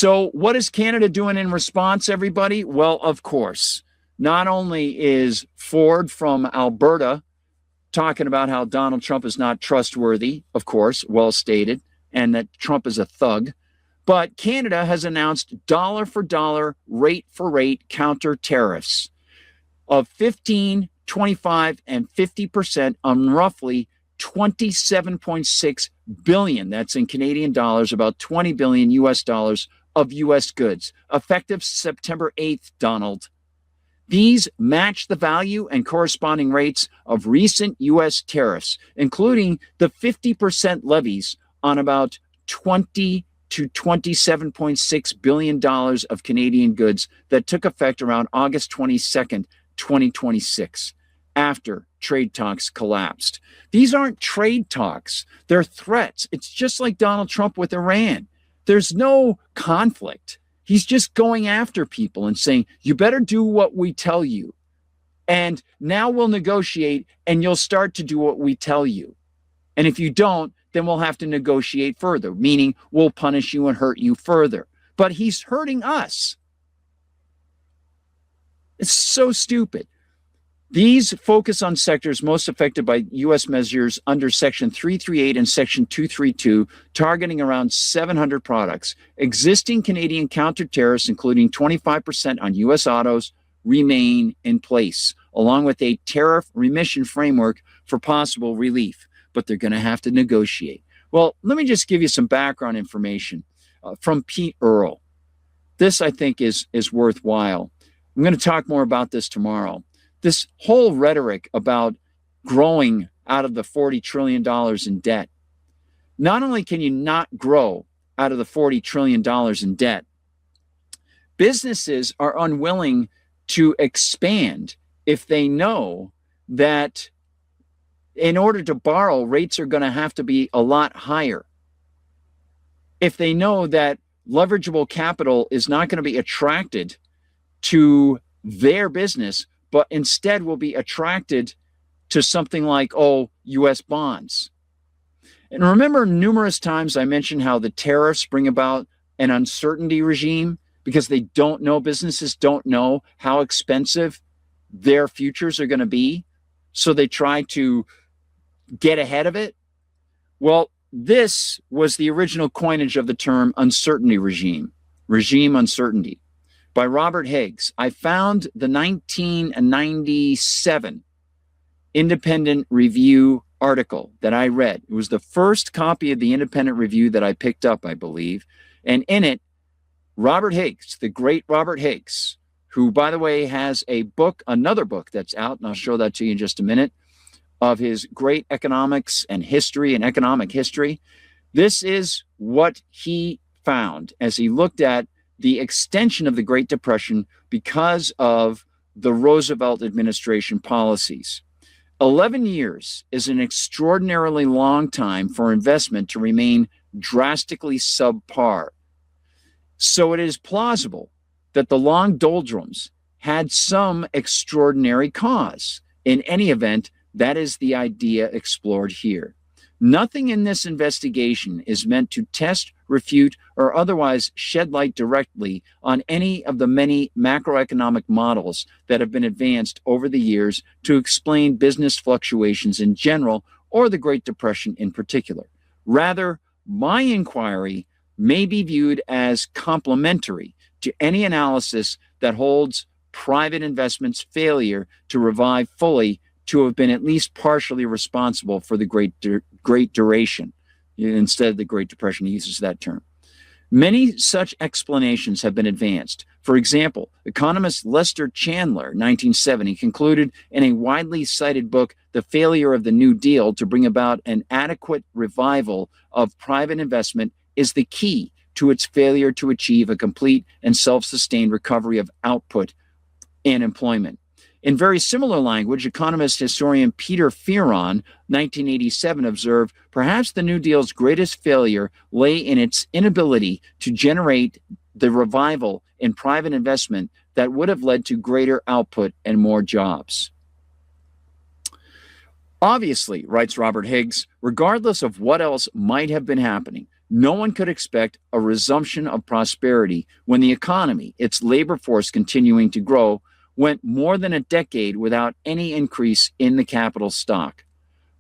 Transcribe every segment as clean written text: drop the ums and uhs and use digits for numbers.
So what is Canada doing in response, everybody? Well, of course, not only is Ford from Alberta talking about how Donald Trump is not trustworthy, of course, well stated, and that Trump is a thug, but Canada has announced dollar for dollar, rate for rate counter tariffs of 15, 25, and 50% on roughly 27.6 billion. That's in Canadian dollars, about 20 billion US dollars of US goods, effective September 8th, Donald. These match the value and corresponding rates of recent US tariffs, including the 50% levies on about 20 to $27.6 billion of Canadian goods that took effect around August 22nd, 2026, after trade talks collapsed. These aren't trade talks. They're threats. It's just like Donald Trump with Iran. There's no conflict. He's just going after people and saying, you better do what we tell you. And now we'll negotiate and you'll start to do what we tell you. And if you don't, then we'll have to negotiate further, meaning we'll punish you and hurt you further. But he's hurting us. It's so stupid. These focus on sectors most affected by U.S. measures under Section 338 and Section 232, targeting around 700 products. Existing Canadian counter tariffs, including 25% on U.S. autos, remain in place, along with a tariff remission framework for possible relief. But they're going to have to negotiate. Well, let me just give you some background information from Pete Earle. This, I think, is worthwhile. I'm going to talk more about this tomorrow. This whole rhetoric about growing out of the $40 trillion in debt. Not only can you not grow out of the $40 trillion in debt, businesses are unwilling to expand if they know that in order to borrow, rates are going to have to be a lot higher. If they know that leverageable capital is not going to be attracted to their business, but instead will be attracted to something like, U.S. bonds. And remember, numerous times I mentioned how the tariffs bring about an uncertainty regime because they don't know, businesses don't know how expensive their futures are going to be. So they try to get ahead of it. Well, this was the original coinage of the term uncertainty regime uncertainty, by Robert Higgs. I found the 1997 Independent Review article that I read. It was the first copy of the Independent Review that I picked up, I believe. And in it, Robert Higgs, the great Robert Higgs, who, by the way, has a book, another book that's out, and I'll show that to you in just a minute, of his great economics and history and economic history. This is what he found as he looked at the extension of the Great Depression because of the Roosevelt administration policies. 11 years is an extraordinarily long time for investment to remain drastically subpar. So it is plausible that the long doldrums had some extraordinary cause. In any event, that is the idea explored here. Nothing in this investigation is meant to test, refute, or otherwise shed light directly on any of the many macroeconomic models that have been advanced over the years to explain business fluctuations in general or the Great Depression in particular. Rather, my inquiry may be viewed as complementary to any analysis that holds private investment's failure to revive fully to have been at least partially responsible for the Great Duration. Instead of the Great Depression, he uses that term. Many such explanations have been advanced. For example, economist Lester Chandler, 1970, concluded in a widely cited book, The Failure of the New Deal, to bring about an adequate revival of private investment is the key to its failure to achieve a complete and self-sustained recovery of output and employment. In very similar language, economist historian Peter Fearon, 1987, observed, perhaps the New Deal's greatest failure lay in its inability to generate the revival in private investment that would have led to greater output and more jobs. Obviously, writes Robert Higgs, regardless of what else might have been happening, No one could expect a resumption of prosperity when the economy, its labor force continuing to grow, went more than a decade without any increase in the capital stock.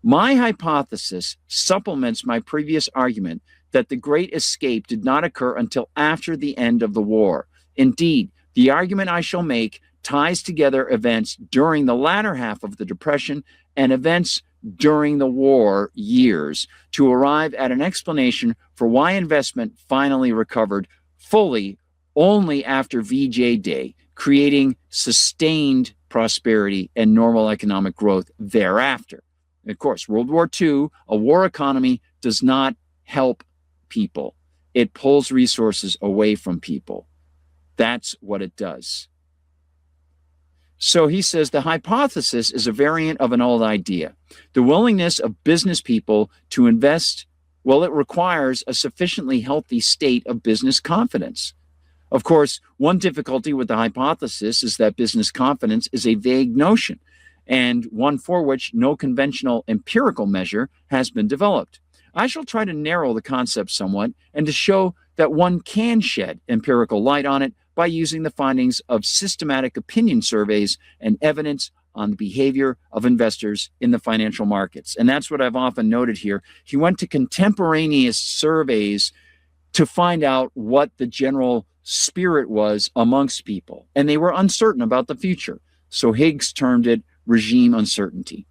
My hypothesis supplements my previous argument that the Great Escape did not occur until after the end of the war. Indeed, the argument I shall make ties together events during the latter half of the Depression and events during the war years to arrive at an explanation for why investment finally recovered fully only after VJ Day, creating sustained prosperity and normal economic growth thereafter. Of course, World War II, a war economy, does not help people. It pulls resources away from people. That's what it does. So he says the hypothesis is a variant of an old idea. The willingness of business people to invest, well, it requires a sufficiently healthy state of business confidence. Of course, one difficulty with the hypothesis is that business confidence is a vague notion, and one for which no conventional empirical measure has been developed. I shall try to narrow the concept somewhat and to show that one can shed empirical light on it by using the findings of systematic opinion surveys and evidence on the behavior of investors in the financial markets. And that's what I've often noted here. He went to contemporaneous surveys to find out what the general spirit was amongst people, and they were uncertain about the future. So Higgs termed it regime uncertainty.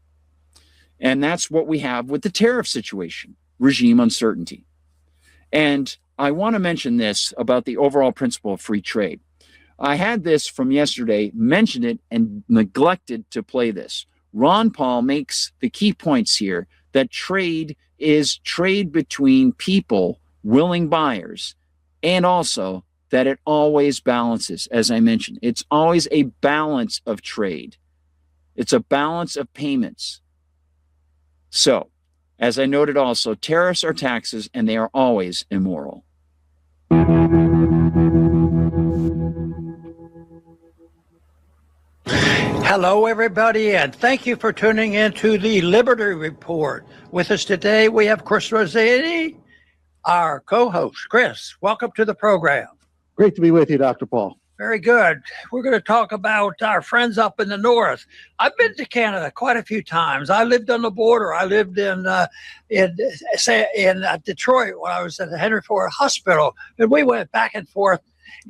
And that's what we have with the tariff situation, regime uncertainty. And I want to mention this about the overall principle of free trade. I had this from yesterday, mentioned it, and neglected to play this. Ron Paul makes the key points here that trade is trade between people, willing buyers, and also that it always balances, as I mentioned. It's always a balance of trade. It's a balance of payments. So, as I noted also, tariffs are taxes, and they are always immoral. Hello, everybody, and thank you for tuning in to the Liberty Report. With us today, we have Chris Rossetti, our co-host. Chris, welcome to the program. Great to be with you, Dr. Paul. Very good. We're going to talk about our friends up in the north. I've been to Canada quite a few times. I lived on the border. I lived in Detroit when I was at the Henry Ford Hospital, and we went back and forth.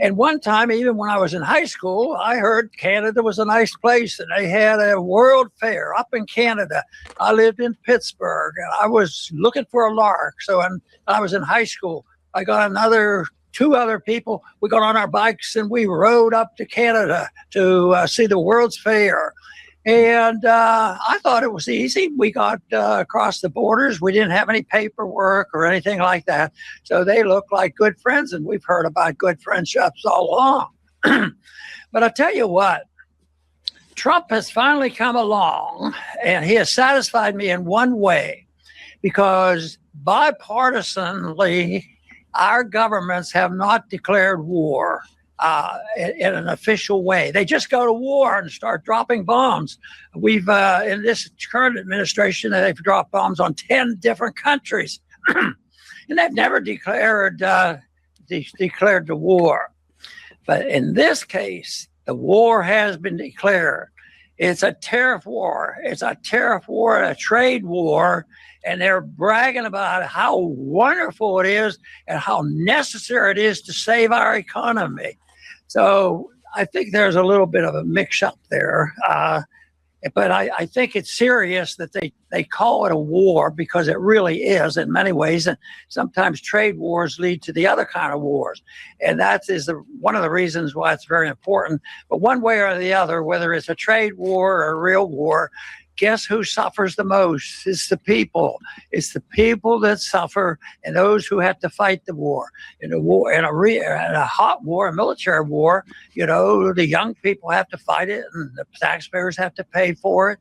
And one time, even when I was in high school, I heard Canada was a nice place, and they had a World Fair up in Canada. I lived in Pittsburgh, and I was looking for a lark. So when I was in high school, I got two other people. We got on our bikes and we rode up to Canada to see the World's Fair. And I thought it was easy. We got across the borders. We didn't have any paperwork or anything like that. So they looked like good friends, and we've heard about good friendships all along. But I tell you what, Trump has finally come along, and he has satisfied me in one way, because bipartisanly, our governments have not declared war in an official way. They just go to war and start dropping bombs. We've, in this current administration, they've dropped bombs on 10 different countries. And they've never declared the war. But in this case, the war has been declared. It's a tariff war. It's a tariff war, a trade war. And they're bragging about how wonderful it is and how necessary it is to save our economy. So I think there's a little bit of a mix-up there. But I think it's serious that they call it a war, because it really is in many ways. And sometimes trade wars lead to the other kind of wars. And that is one of the reasons why it's very important. But one way or the other, whether it's a trade war or a real war, guess who suffers the most? It's the people. It's the people that suffer, and those who have to fight the war. In a hot war, a military war, the young people have to fight it, and the taxpayers have to pay for it.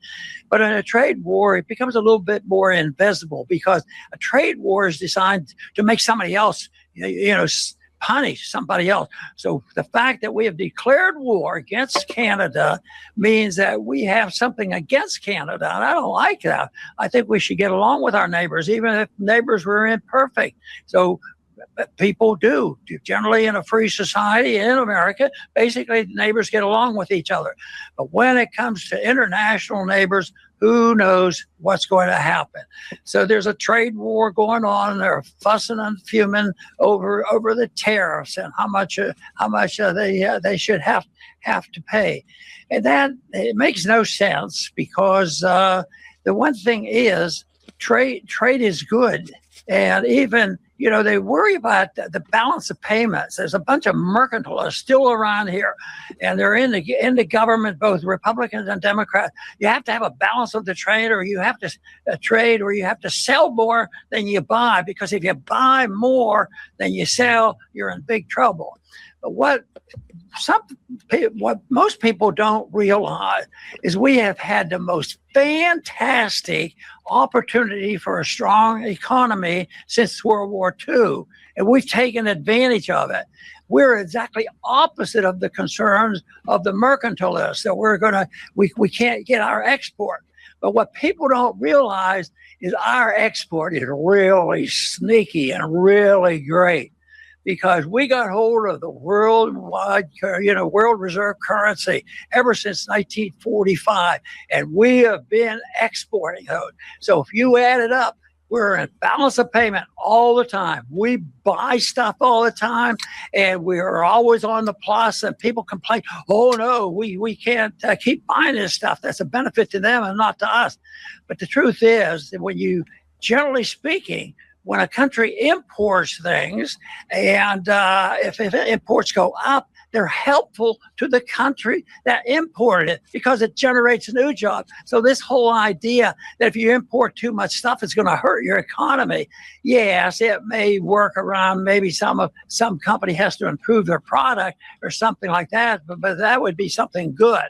But in a trade war, it becomes a little bit more invisible, because a trade war is designed to make somebody else, punish somebody else. So the fact that we have declared war against Canada means that we have something against Canada, and I don't like that. I think we should get along with our neighbors, even if neighbors were imperfect. So people do. Generally, in a free society in America, basically neighbors get along with each other. But when it comes to international neighbors, who knows what's going to happen? So there's a trade war going on. They're fussing and fuming over the tariffs and how much they should have to pay, and that it makes no sense because the one thing is trade is good, and even they worry about the balance of payments. There's a bunch of mercantilists still around here, and they're in the government, both Republicans and Democrats. You have to have a balance of the trade, or you have to trade, or you have to sell more than you buy, because if you buy more than you sell, you're in big trouble. But what most people don't realize is we have had the most fantastic opportunity for a strong economy since World War II, and we've taken advantage of it. We're exactly opposite of the concerns of the mercantilists that we can't get our export. But what people don't realize is our export is really sneaky and really great, because we got hold of the worldwide, world reserve currency ever since 1945, and we have been exporting those. So if you add it up, we're in balance of payment all the time. We buy stuff all the time, and we are always on the plus. And people complain, "Oh no, we can't keep buying this stuff. That's a benefit to them and not to us." But the truth is that generally speaking, when a country imports things, and if imports go up, they're helpful to the country that imported it, because it generates new jobs. So this whole idea that if you import too much stuff, it's going to hurt your economy. Yes, it may work around. Maybe some company has to improve their product or something like that, but that would be something good.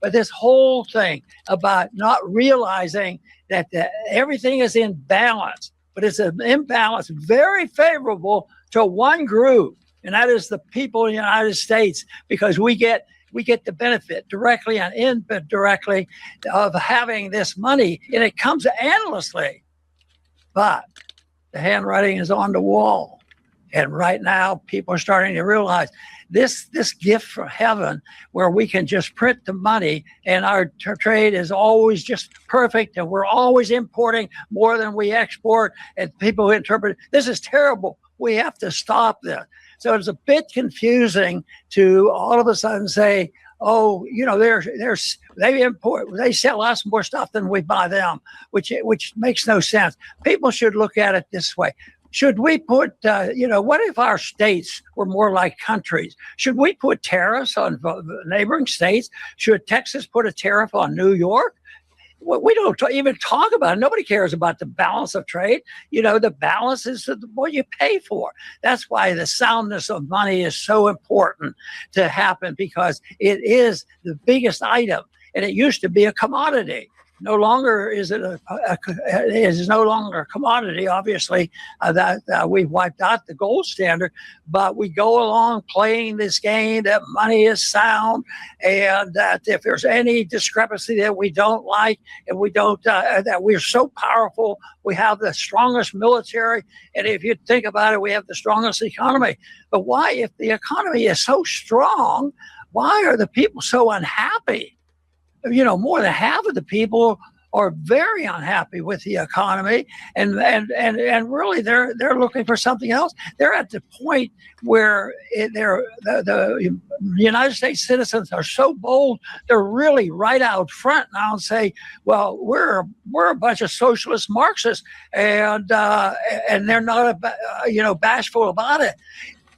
But this whole thing about not realizing that everything is in balance, but it's an imbalance very favorable to one group, and that is the people in the United States, because we get the benefit directly and indirectly of having this money, and it comes endlessly. But the handwriting is on the wall, and right now people are starting to realize this gift from heaven, where we can just print the money and our trade is always just perfect, and we're always importing more than we export, and people interpret this is terrible. We have to stop this. So it's a bit confusing to all of a sudden say, "Oh, they sell us more stuff than we buy them," which makes no sense. People should look at it this way. Should we put, what if our states were more like countries? Should we put tariffs on neighboring states? Should Texas put a tariff on New York? We don't even talk about it. Nobody cares about the balance of trade. The balance is what you pay for. That's why the soundness of money is so important to happen, because it is the biggest item, and it used to be a commodity. No longer is it it is no longer a commodity. Obviously, that we've wiped out the gold standard, but we go along playing this game that money is sound, and that if there's any discrepancy that we don't like, and we don't that we're so powerful, we have the strongest military, and if you think about it, we have the strongest economy. But why, if the economy is so strong, why are the people so unhappy? More than half of the people are very unhappy with the economy, and really they're looking for something else. They're at the point where the United States citizens are so bold, they're really right out front now and say, "Well, we're a bunch of socialist Marxists," and they're not bashful about it.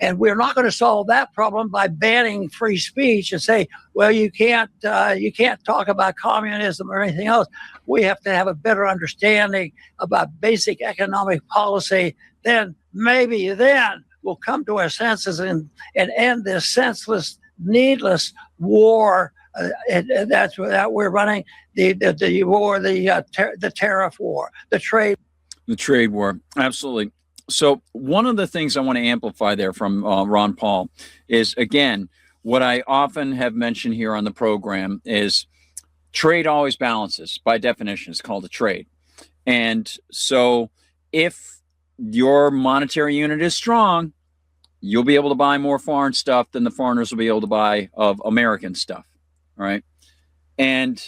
And we're not going to solve that problem by banning free speech and say, "Well, you can't talk about communism or anything else." We have to have a better understanding about basic economic policy. Then we'll come to our senses and end this senseless, needless war that we're running, the war, the tariff war, the trade war. Absolutely. So one of the things I want to amplify there from Ron Paul is, again, what I often have mentioned here on the program is trade always balances. By definition, it's called a trade. And so if your monetary unit is strong, you'll be able to buy more foreign stuff than the foreigners will be able to buy of American stuff. All right. And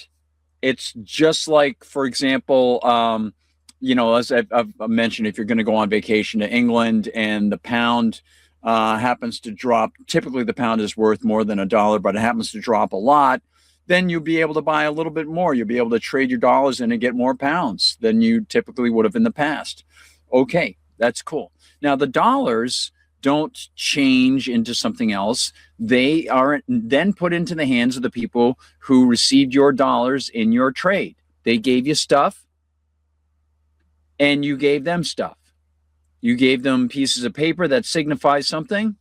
it's just like, for example, as I've mentioned, if you're going to go on vacation to England and the pound happens to drop, typically the pound is worth more than $1, but it happens to drop a lot, then you'll be able to buy a little bit more. You'll be able to trade your dollars in and get more pounds than you typically would have in the past. Okay, that's cool. Now, the dollars don't change into something else. They are then put into the hands of the people who received your dollars in your trade. They gave you stuff, and you gave them stuff. You gave them pieces of paper that signify something,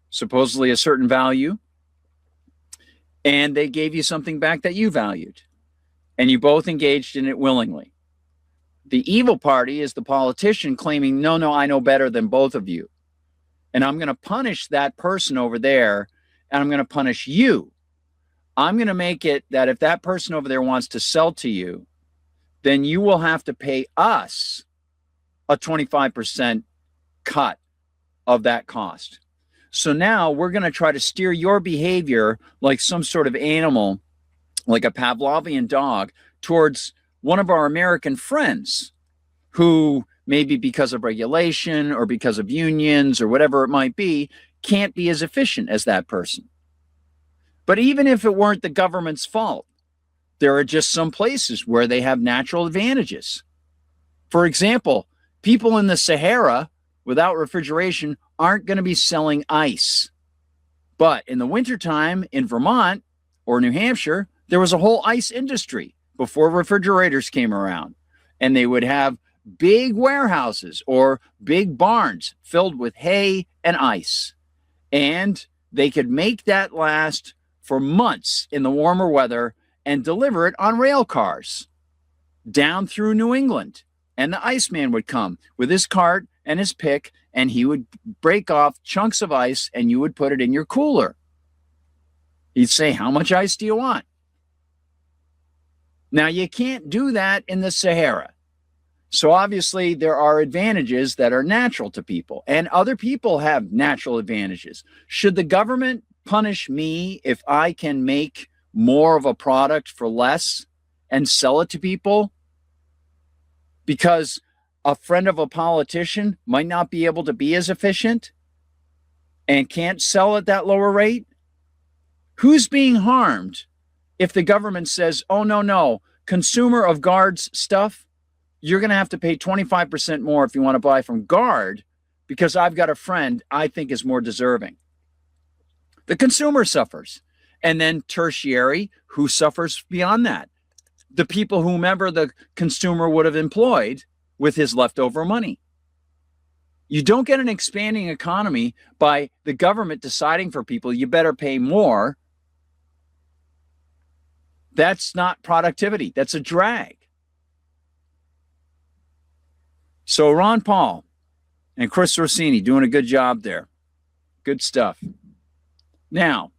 supposedly a certain value, and they gave you something back that you valued, and you both engaged in it willingly. The evil party is the politician claiming, no, I know better than both of you, and I'm going to punish that person over there, and I'm going to punish you. I'm going to make it that if that person over there wants to sell to you, then you will have to pay us a 25% cut of that cost. So now we're going to try to steer your behavior like some sort of animal, like a Pavlovian dog, towards one of our American friends who maybe because of regulation or because of unions or whatever it might be, can't be as efficient as that person. But even if it weren't the government's fault, there are just some places where they have natural advantages. For example, people in the Sahara without refrigeration aren't going to be selling ice. But in the wintertime in Vermont or New Hampshire, there was a whole ice industry before refrigerators came around. And they would have big warehouses or big barns filled with hay and ice. And they could make that last for months in the warmer weather and deliver it on rail cars down through New England. And the Iceman would come with his cart and his pick, and he would break off chunks of ice, and you would put it in your cooler. He'd say, how much ice do you want? Now, you can't do that in the Sahara. So obviously, there are advantages that are natural to people, and other people have natural advantages. Should the government punish me if I can make more of a product for less and sell it to people because a friend of a politician might not be able to be as efficient and can't sell at that lower rate? Who's being harmed if the government says, oh, no, consumer of Guard's stuff, you're going to have to pay 25% more if you want to buy from Guard because I've got a friend I think is more deserving. The consumer suffers. And then tertiary, who suffers beyond that? The people whomever the consumer would have employed with his leftover money. You don't get an expanding economy by the government deciding for people you better pay more. That's not productivity. That's a drag. So Ron Paul and Chris Rossini doing a good job there. Good stuff. Now,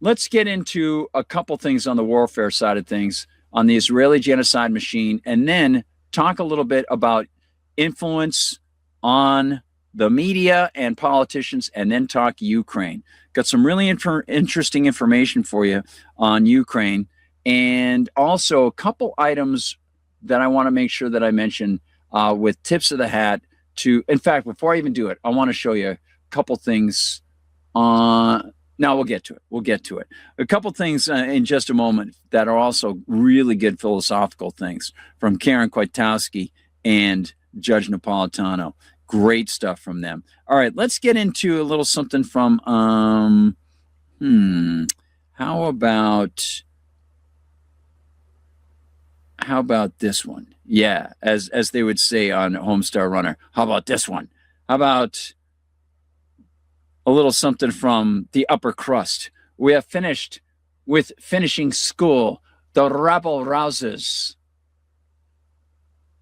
let's get into a couple things on the warfare side of things on the Israeli genocide machine, and then talk a little bit about influence on the media and politicians, and then talk Ukraine. Got some really interesting information for you on Ukraine, and also a couple items that I want to make sure that I mention with tips of the hat to, in fact, before I even do it, I want to show you a couple things on. Now we'll get to it. A couple things in just a moment that are also really good philosophical things from Karen Kwiatkowski and Judge Napolitano. Great stuff from them. All right, let's get into a little something from, how about this one? Yeah, as they would say on Homestar Runner. How about this one? How about a little something from the upper crust? We have finished with finishing school, the rabble rousers.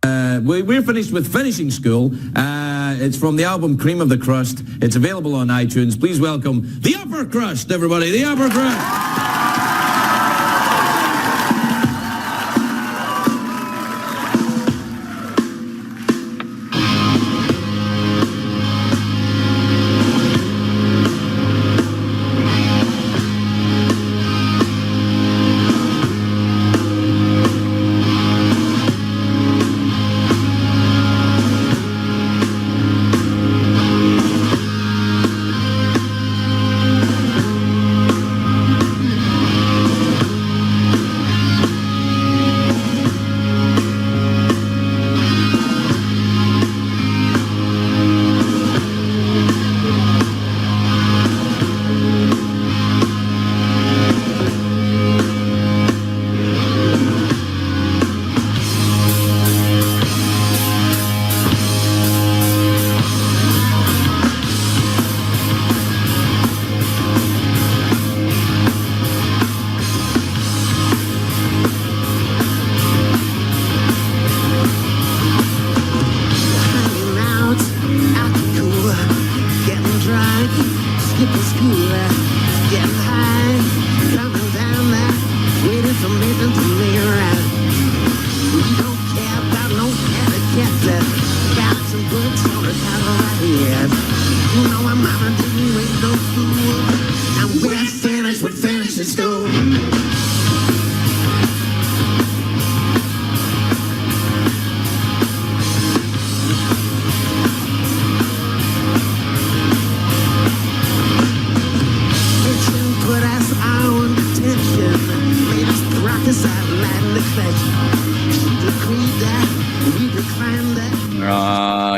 We're finished with finishing school. It's from the album Cream of the Crust. It's available on iTunes. Please welcome the upper crust, everybody. The upper crust. mama didn't raise no fool. And we're finished with finishing school. Put us on detention, made us practice our Latin declension. She decreed that, we declined that.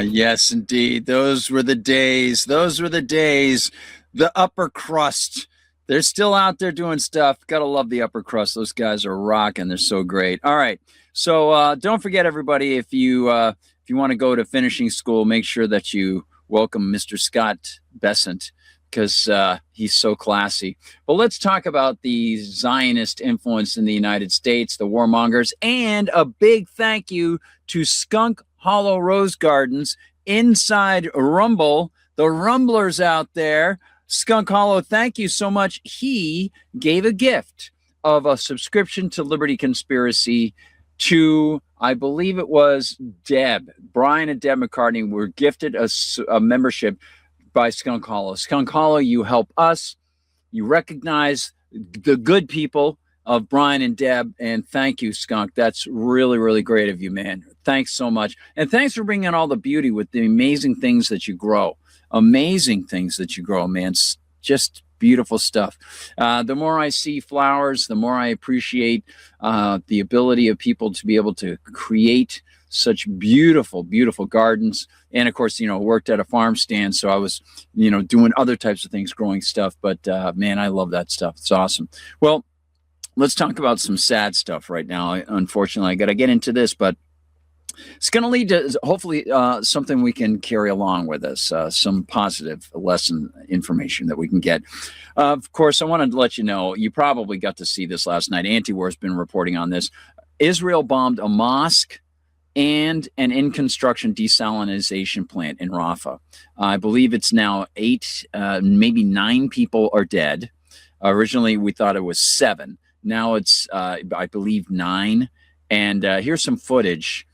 Yes, indeed. Those were the days. Those were the days. The upper crust. They're still out there doing stuff. Gotta love the upper crust. Those guys are rocking. They're so great. All right. So don't forget, everybody, if you want to go to finishing school, make sure that you welcome Mr. Scott Bessent, because he's so classy. But let's talk about the Zionist influence in the United States, the warmongers, and a big thank you to Skunk Hollow Rose Gardens inside Rumble, the Rumblers out there. Skunk Hollow, thank you so much. He gave a gift of a subscription to Liberty Conspiracy to, I believe it was Deb. Brian and Deb McCartney were gifted a membership by Skunk Hollow. Skunk Hollow, you help us. You recognize the good people of Brian and Deb, and thank you, Skunk. That's really, really great of you, man. Thanks so much. And thanks for bringing all the beauty with the amazing things that you grow. Amazing things that you grow, man. Just beautiful stuff. The more I see flowers, the more I appreciate the ability of people to be able to create such beautiful, beautiful gardens. And of course, worked at a farm stand. So I was, doing other types of things, growing stuff. But man, I love that stuff. It's awesome. Well, let's talk about some sad stuff right now. Unfortunately, I got to get into this, but it's going to lead to hopefully something we can carry along with us, some positive lesson information that we can get. Of course, I wanted to let you know, you probably got to see this last night. Anti-War has been reporting on this. Israel bombed a mosque and an in-construction desalinization plant in Rafah. I believe it's now 8, maybe 9 people are dead. Originally, we thought it was 7. Now it's, I believe, 9. And here's some footage.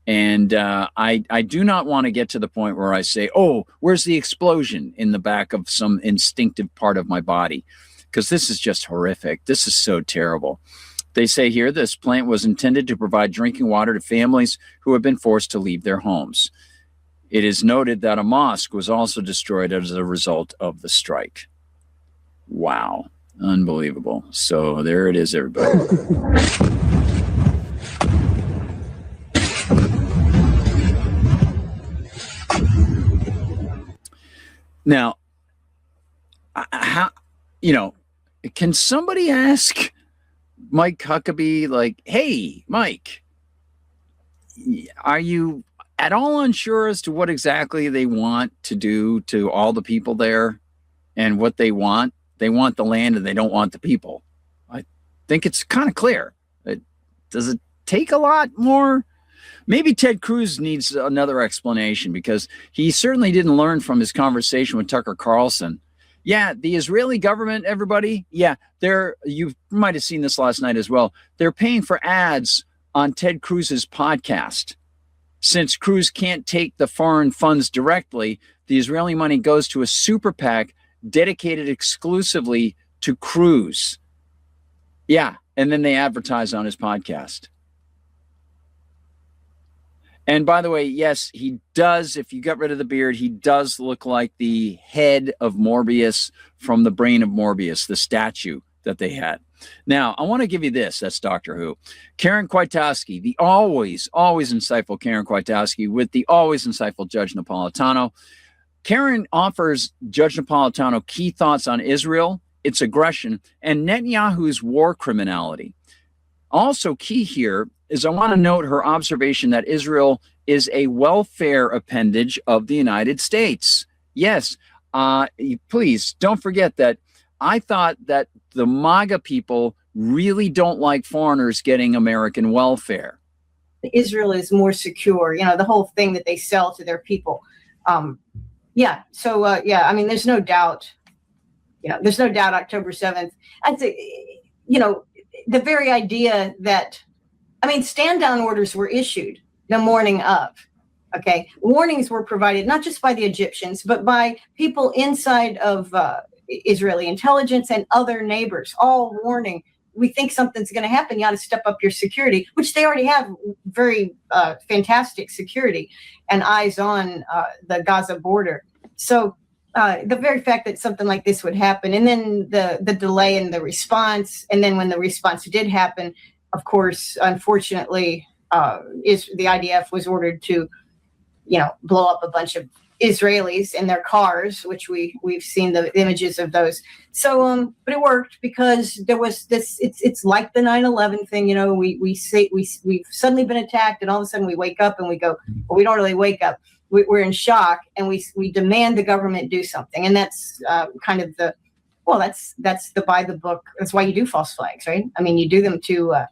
And I do not want to get to the point where I say, oh, where's the explosion in the back of some instinctive part of my body? Because this is just horrific. This is so terrible. They say here this plant was intended to provide drinking water to families who have been forced to leave their homes. It is noted that a mosque was also destroyed as a result of the strike. Wow. Unbelievable. So there it is, everybody. Now, how, can somebody ask Mike Huckabee, like, hey, Mike, are you at all unsure as to what exactly they want to do to all the people there and what they want? They want the land and they don't want the people. I think it's kind of clear. Does it take a lot more? Maybe Ted Cruz needs another explanation, because he certainly didn't learn from his conversation with Tucker Carlson. Yeah, the Israeli government, everybody, yeah, you might have seen this last night as well. They're paying for ads on Ted Cruz's podcast. Since Cruz can't take the foreign funds directly, the Israeli money goes to a super PAC dedicated exclusively to Cruz. Yeah, and then they advertise on his podcast. And by the way, yes, he does, if you got rid of the beard, he does look like the head of Morbius from the Brain of Morbius, the statue that they had. Now, I want to give you this. That's Doctor Who. Karen Kwiatkowski, the always insightful Karen Kwiatkowski with the always insightful Judge Napolitano. Karen offers Judge Napolitano key thoughts on Israel, its aggression, and Netanyahu's war criminality. Also key here is I want to note her observation that Israel is a welfare appendage of the United States. Yes, please don't forget that I thought that the MAGA people really don't like foreigners getting American welfare. Israel is more secure, the whole thing that they sell to their people. I mean, there's no doubt. There's no doubt October 7th. I'd say, the very idea that, stand down orders were issued the morning of. Okay, warnings were provided not just by the Egyptians, but by people inside of Israeli intelligence and other neighbors, all warning, we think something's going to happen. You ought to step up your security, which they already have very fantastic security and eyes on the Gaza border. So the very fact that something like this would happen, and then the delay in the response, and then when the response did happen, of course, unfortunately, is the IDF was ordered to, blow up a bunch of Israelis in their cars, which we've seen the images of those. So, but it worked because there was this. It's like the 9/11 thing, We say we've suddenly been attacked, and all of a sudden we wake up and we go, well, we don't really wake up. We're in shock, and we demand the government do something, and that's kind of that's the by the book. That's why you do false flags, right? I mean, you do them to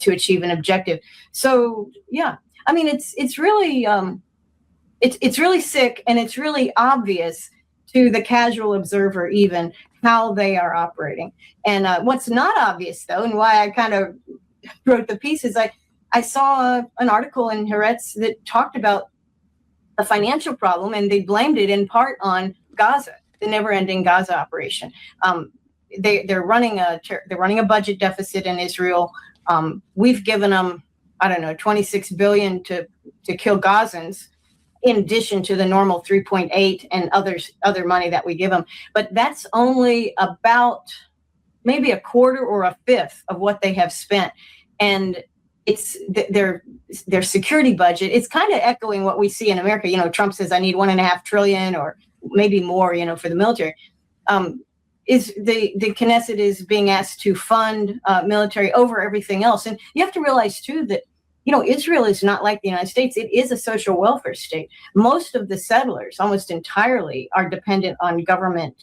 achieve an objective. So yeah, I mean, it's really it's really sick, and it's really obvious to the casual observer even how they are operating. And what's not obvious though, and why I kind of wrote the piece, is I saw an article in Haaretz that talked about a financial problem, and they blamed it in part on Gaza, the never-ending Gaza operation. They're running a budget deficit in Israel. We've given them, I don't know, $26 billion to kill Gazans, in addition to the normal 3.8 and other money that we give them. But that's only about maybe a quarter or a fifth of what they have spent. And it's their security budget. It's kind of echoing what we see in America. Trump says, I need $1.5 trillion or maybe more, for the military. Is the Knesset is being asked to fund military over everything else. And you have to realize too that, Israel is not like the United States. It is a social welfare state. Most of the settlers, almost entirely, are dependent on government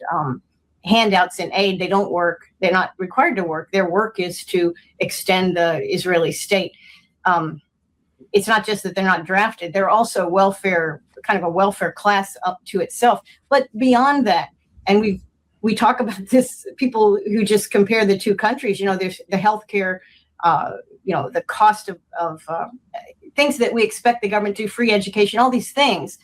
handouts and aid. They don't work. They're not required to work. Their work is to extend the Israeli state. It's not just that they're not drafted. They're also kind of a welfare class up to itself. But beyond that, and we talk about this, people who just compare the two countries, there's the healthcare, the cost of things that we expect the government to do, free education, all these things,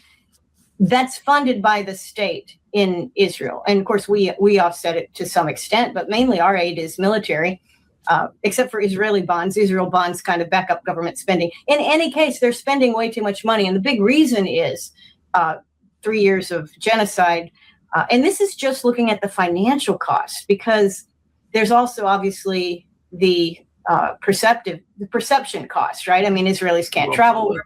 that's funded by the state in Israel. And of course, we offset it to some extent, but mainly our aid is military, except for Israeli bonds. Israel bonds kind of back up government spending. In any case, they're spending way too much money. And the big reason is 3 years of genocide. And this is just looking at the financial costs, because there's also obviously the perception cost, right? I mean, Israelis can't travel.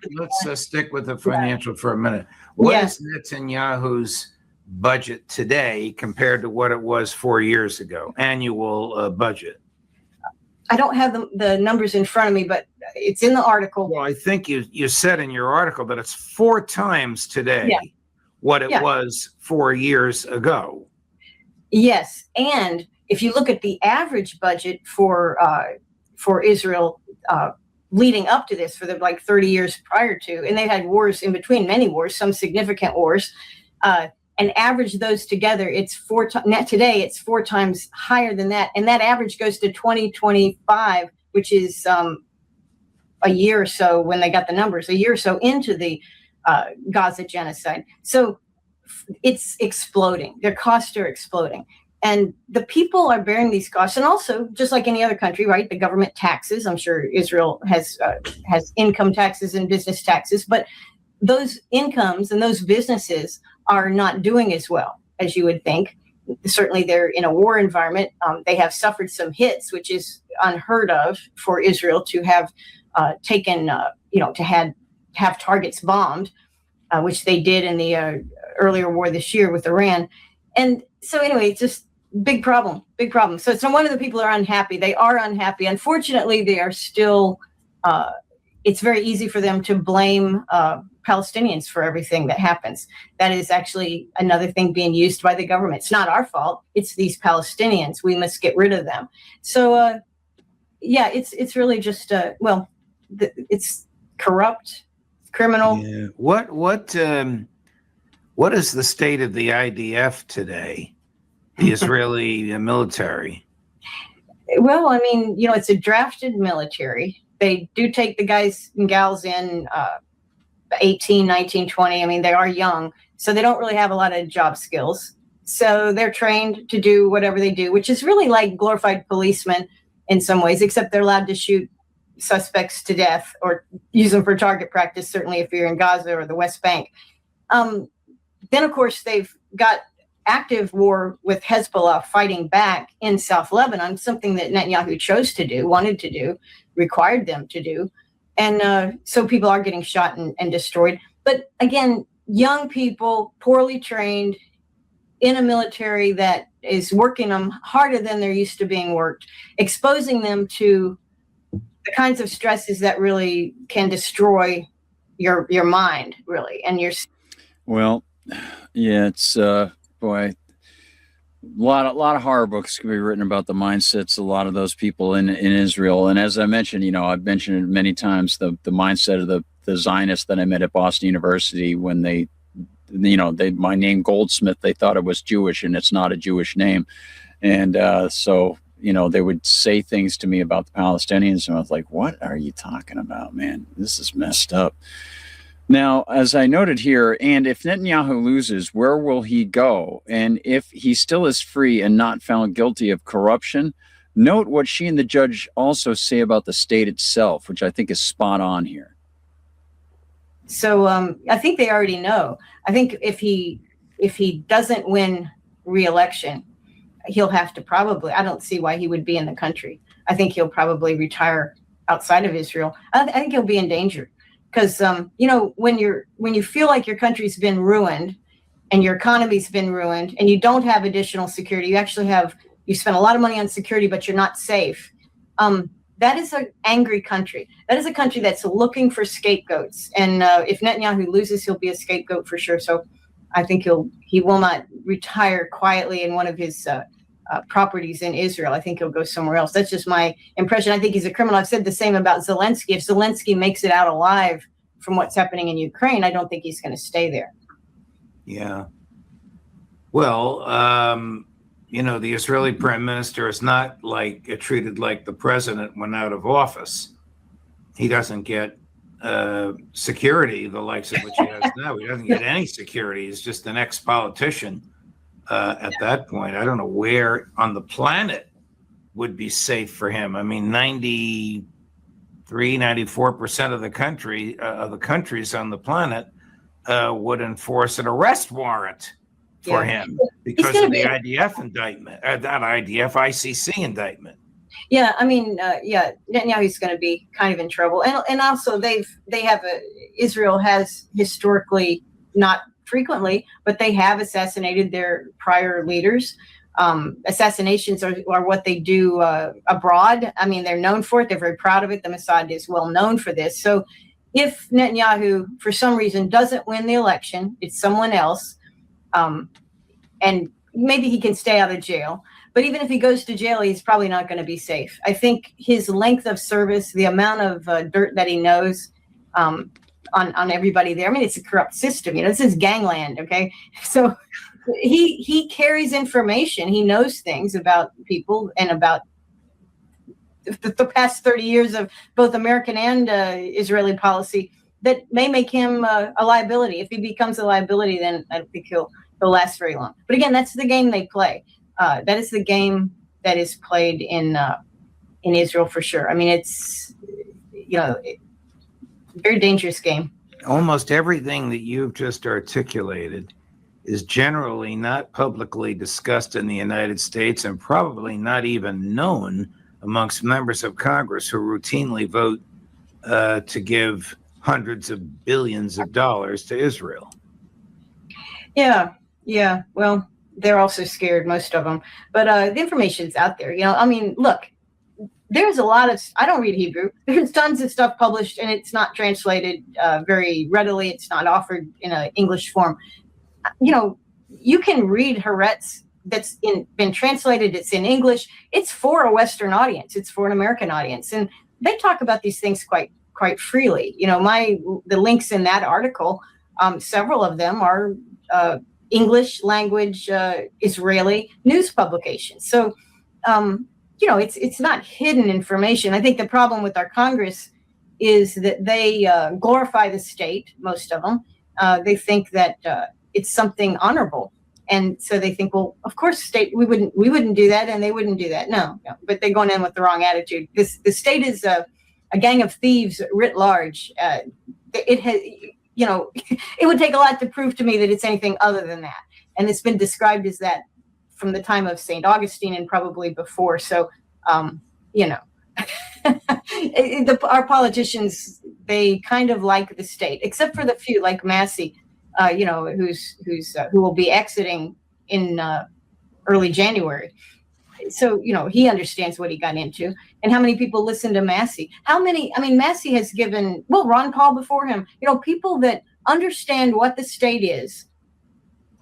Let's stick with the financial for a minute. What is Netanyahu's budget today compared to what it was 4 years ago? Annual budget. I don't have the numbers in front of me, but it's in the article. Well, I think you said in your article that it's 4 times today what it was 4 years ago. Yes, and if you look at the average budget for Israel leading up to this, for the 30 years prior to, and they had wars in between, many wars, some significant wars, and average those together, it's today it's 4 times higher than that, and that average goes to 2025, which is a year or so, when they got the numbers, a year or so into the Gaza genocide. So it's exploding. Their costs are exploding. And the people are bearing these costs. And also, just like any other country, right, the government taxes. I'm sure Israel has income taxes and business taxes, but those incomes and those businesses are not doing as well as you would think. Certainly, they're in a war environment. They have suffered some hits, which is unheard of for Israel to have taken, to have targets bombed, which they did in the earlier war this year with Iran. And so anyway, it's just big problem. So it's no wonder the people are unhappy. They are unhappy. Unfortunately, they are still, it's very easy for them to blame Palestinians for everything that happens. That is actually another thing being used by the government. It's not our fault. It's these Palestinians. We must get rid of them. So, it's really just, it's corrupt, criminal. Yeah. What is the state of the IDF today? The Israeli military? Well, I mean, it's a drafted military. They do take the guys and gals in 18, 19, 20. I mean, they are young, so they don't really have a lot of job skills. So they're trained to do whatever they do, which is really like glorified policemen in some ways, except they're allowed to shoot suspects to death or use them for target practice, certainly if you're in Gaza or the West Bank. Then, of course, they've got active war with Hezbollah fighting back in South Lebanon, something that Netanyahu chose to do, wanted to do, required them to do. And so people are getting shot and destroyed. But again, young people, poorly trained, in a military that is working them harder than they're used to being worked, exposing them to the kinds of stresses that really can destroy your mind, really, and your. Well, yeah, it's boy, a lot of horror books can be written about the mindsets of a lot of those people in Israel. And as I mentioned, I've mentioned it many times, the mindset of the Zionists that I met at Boston University when they my name Goldsmith, they thought it was Jewish, and it's not a Jewish name. And so they would say things to me about the Palestinians, and I was like, what are you talking about, man? This is messed up. Now, as I noted here, and if Netanyahu loses, where will he go? And if he still is free and not found guilty of corruption, note what she and the judge also say about the state itself, which I think is spot on here. So I think they already know. I think if he doesn't win re-election, he'll have to probably, I don't see why he would be in the country. I think he'll probably retire outside of Israel. I think he'll be in danger because, when you feel like your country's been ruined and your economy's been ruined and you don't have additional security, you spend a lot of money on security, but you're not safe. That is an angry country. That is a country that's looking for scapegoats. And if Netanyahu loses, he'll be a scapegoat for sure. So I think he will not retire quietly in one of his properties in Israel. I think he'll go somewhere else. That's just my impression. I think he's a criminal. I've said the same about Zelensky. If Zelensky makes it out alive from what's happening in Ukraine, I don't think he's going to stay there. Yeah. Well, the Israeli prime minister is not treated like the president when out of office. He doesn't get security, the likes of which he has now. He doesn't get any security. He's just an ex-politician at that point. I don't know where on the planet would be safe for him. I mean, 94% of the countries on the planet would enforce an arrest warrant for him because of the IDF indictment, ICC indictment. Yeah, I mean, Netanyahu's going to be kind of in trouble, and also Israel has historically, not frequently, but they have assassinated their prior leaders. Assassinations are what they do abroad. I mean, they're known for it. They're very proud of it. The Mossad is well known for this. So, if Netanyahu, for some reason, doesn't win the election, it's someone else. And maybe he can stay out of jail. But even if he goes to jail, he's probably not going to be safe. I think his length of service, the amount of dirt that he knows on everybody there. I mean, it's a corrupt system. This is gangland, okay? So he carries information. He knows things about people and about the past 30 years of both American and Israeli policy that may make him a liability. If he becomes a liability, then I don't think he'll last very long. But again, that's the game they play. That is the game that is played in Israel for sure. I mean, it's a very dangerous game. Almost everything that you've just articulated is generally not publicly discussed in the United States and probably not even known amongst members of Congress who routinely vote to give hundreds of billions of dollars to Israel. Yeah. Well, they're also scared, most of them. But the information's out there. I mean, look, there's a lot of, I don't read Hebrew. There's tons of stuff published and it's not translated very readily. It's not offered in an English form. You can read Haaretz that's been translated. It's in English. It's for a Western audience. It's for an American audience. And they talk about these things quite freely. The links in that article, several of them are English language Israeli news publications. So, it's not hidden information. I think the problem with our Congress is that they glorify the state, most of them. They think that it's something honorable. And so they think, well, of course, state, we wouldn't do that, and they wouldn't do that. No, but they're going in with the wrong attitude. The state is a gang of thieves writ large. It has, it would take a lot to prove to me that it's anything other than that. And it's been described as that from the time of St. Augustine and probably before. So, our politicians, they kind of like the state, except for the few like Massey, who will be exiting in early January. So, he understands what he got into, and how many people listen to Massey. Massey has given, Ron Paul before him, people that understand what the state is,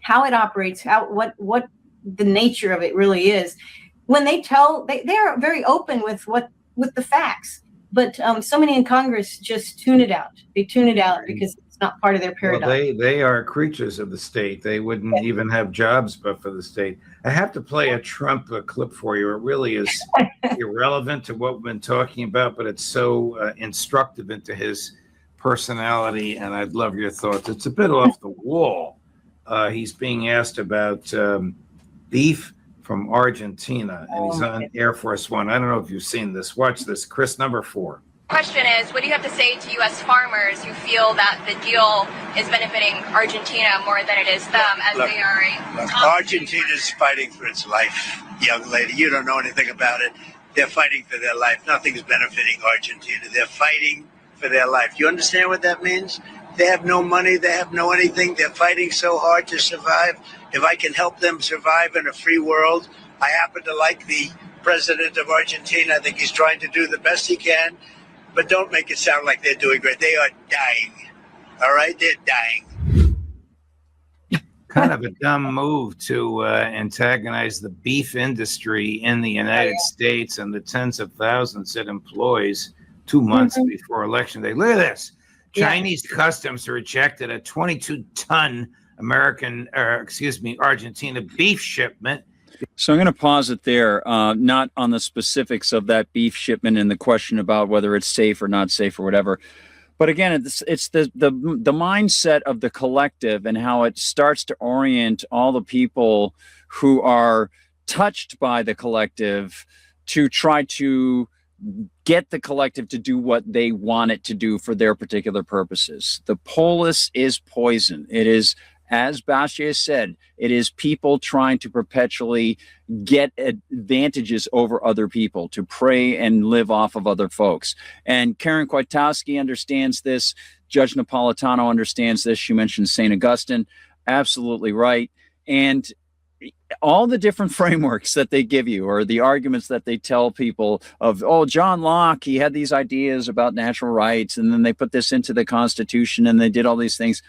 how it operates, what the nature of it really is. When they are very open with the facts, but so many in Congress just tune it out. They tune it out because it's not part of their paradigm. Well, they are creatures of the state. They wouldn't even have jobs but for the state. I have to play a Trump clip for you. It really is irrelevant to what we've been talking about, but it's so instructive into his personality, and I'd love your thoughts. It's a bit off the wall. He's being asked about beef from Argentina, and he's on Air Force One. I don't know if you've seen this. Watch this. Chris, number 4. Question is, what do you have to say to U.S. farmers who feel that the deal is benefiting Argentina more than it is them, as they are Argentina's fighting for its life, young lady. You don't know anything about it. They're fighting for their life. Nothing's benefiting Argentina. They're fighting for their life. You understand what that means? They have no money. They have no anything. They're fighting so hard to survive. If I can help them survive in a free world, I happen to like the president of Argentina. I think he's trying to do the best he can. But don't make it sound like they're doing great. They are dying. All right? They're dying. Kind of a dumb move to antagonize the beef industry in the United States and the tens of thousands it employs 2 months before Election Day. Look at this. Chinese customs rejected a 22-ton Argentina beef shipment. So I'm going to pause it there, not on the specifics of that beef shipment and the question about whether it's safe or not safe or whatever. But again, it's the mindset of the collective and how it starts to orient all the people who are touched by the collective to try to get the collective to do what they want it to do for their particular purposes. The polis is poison. It is, as Bastiat said, it is people trying to perpetually get advantages over other people, to prey and live off of other folks. And Karen Kwiatkowski understands this. Judge Napolitano understands this. She mentioned St. Augustine. Absolutely right. And all the different frameworks that they give you, or the arguments that they tell people of, John Locke, he had these ideas about natural rights, and then they put this into the Constitution, and they did all these things.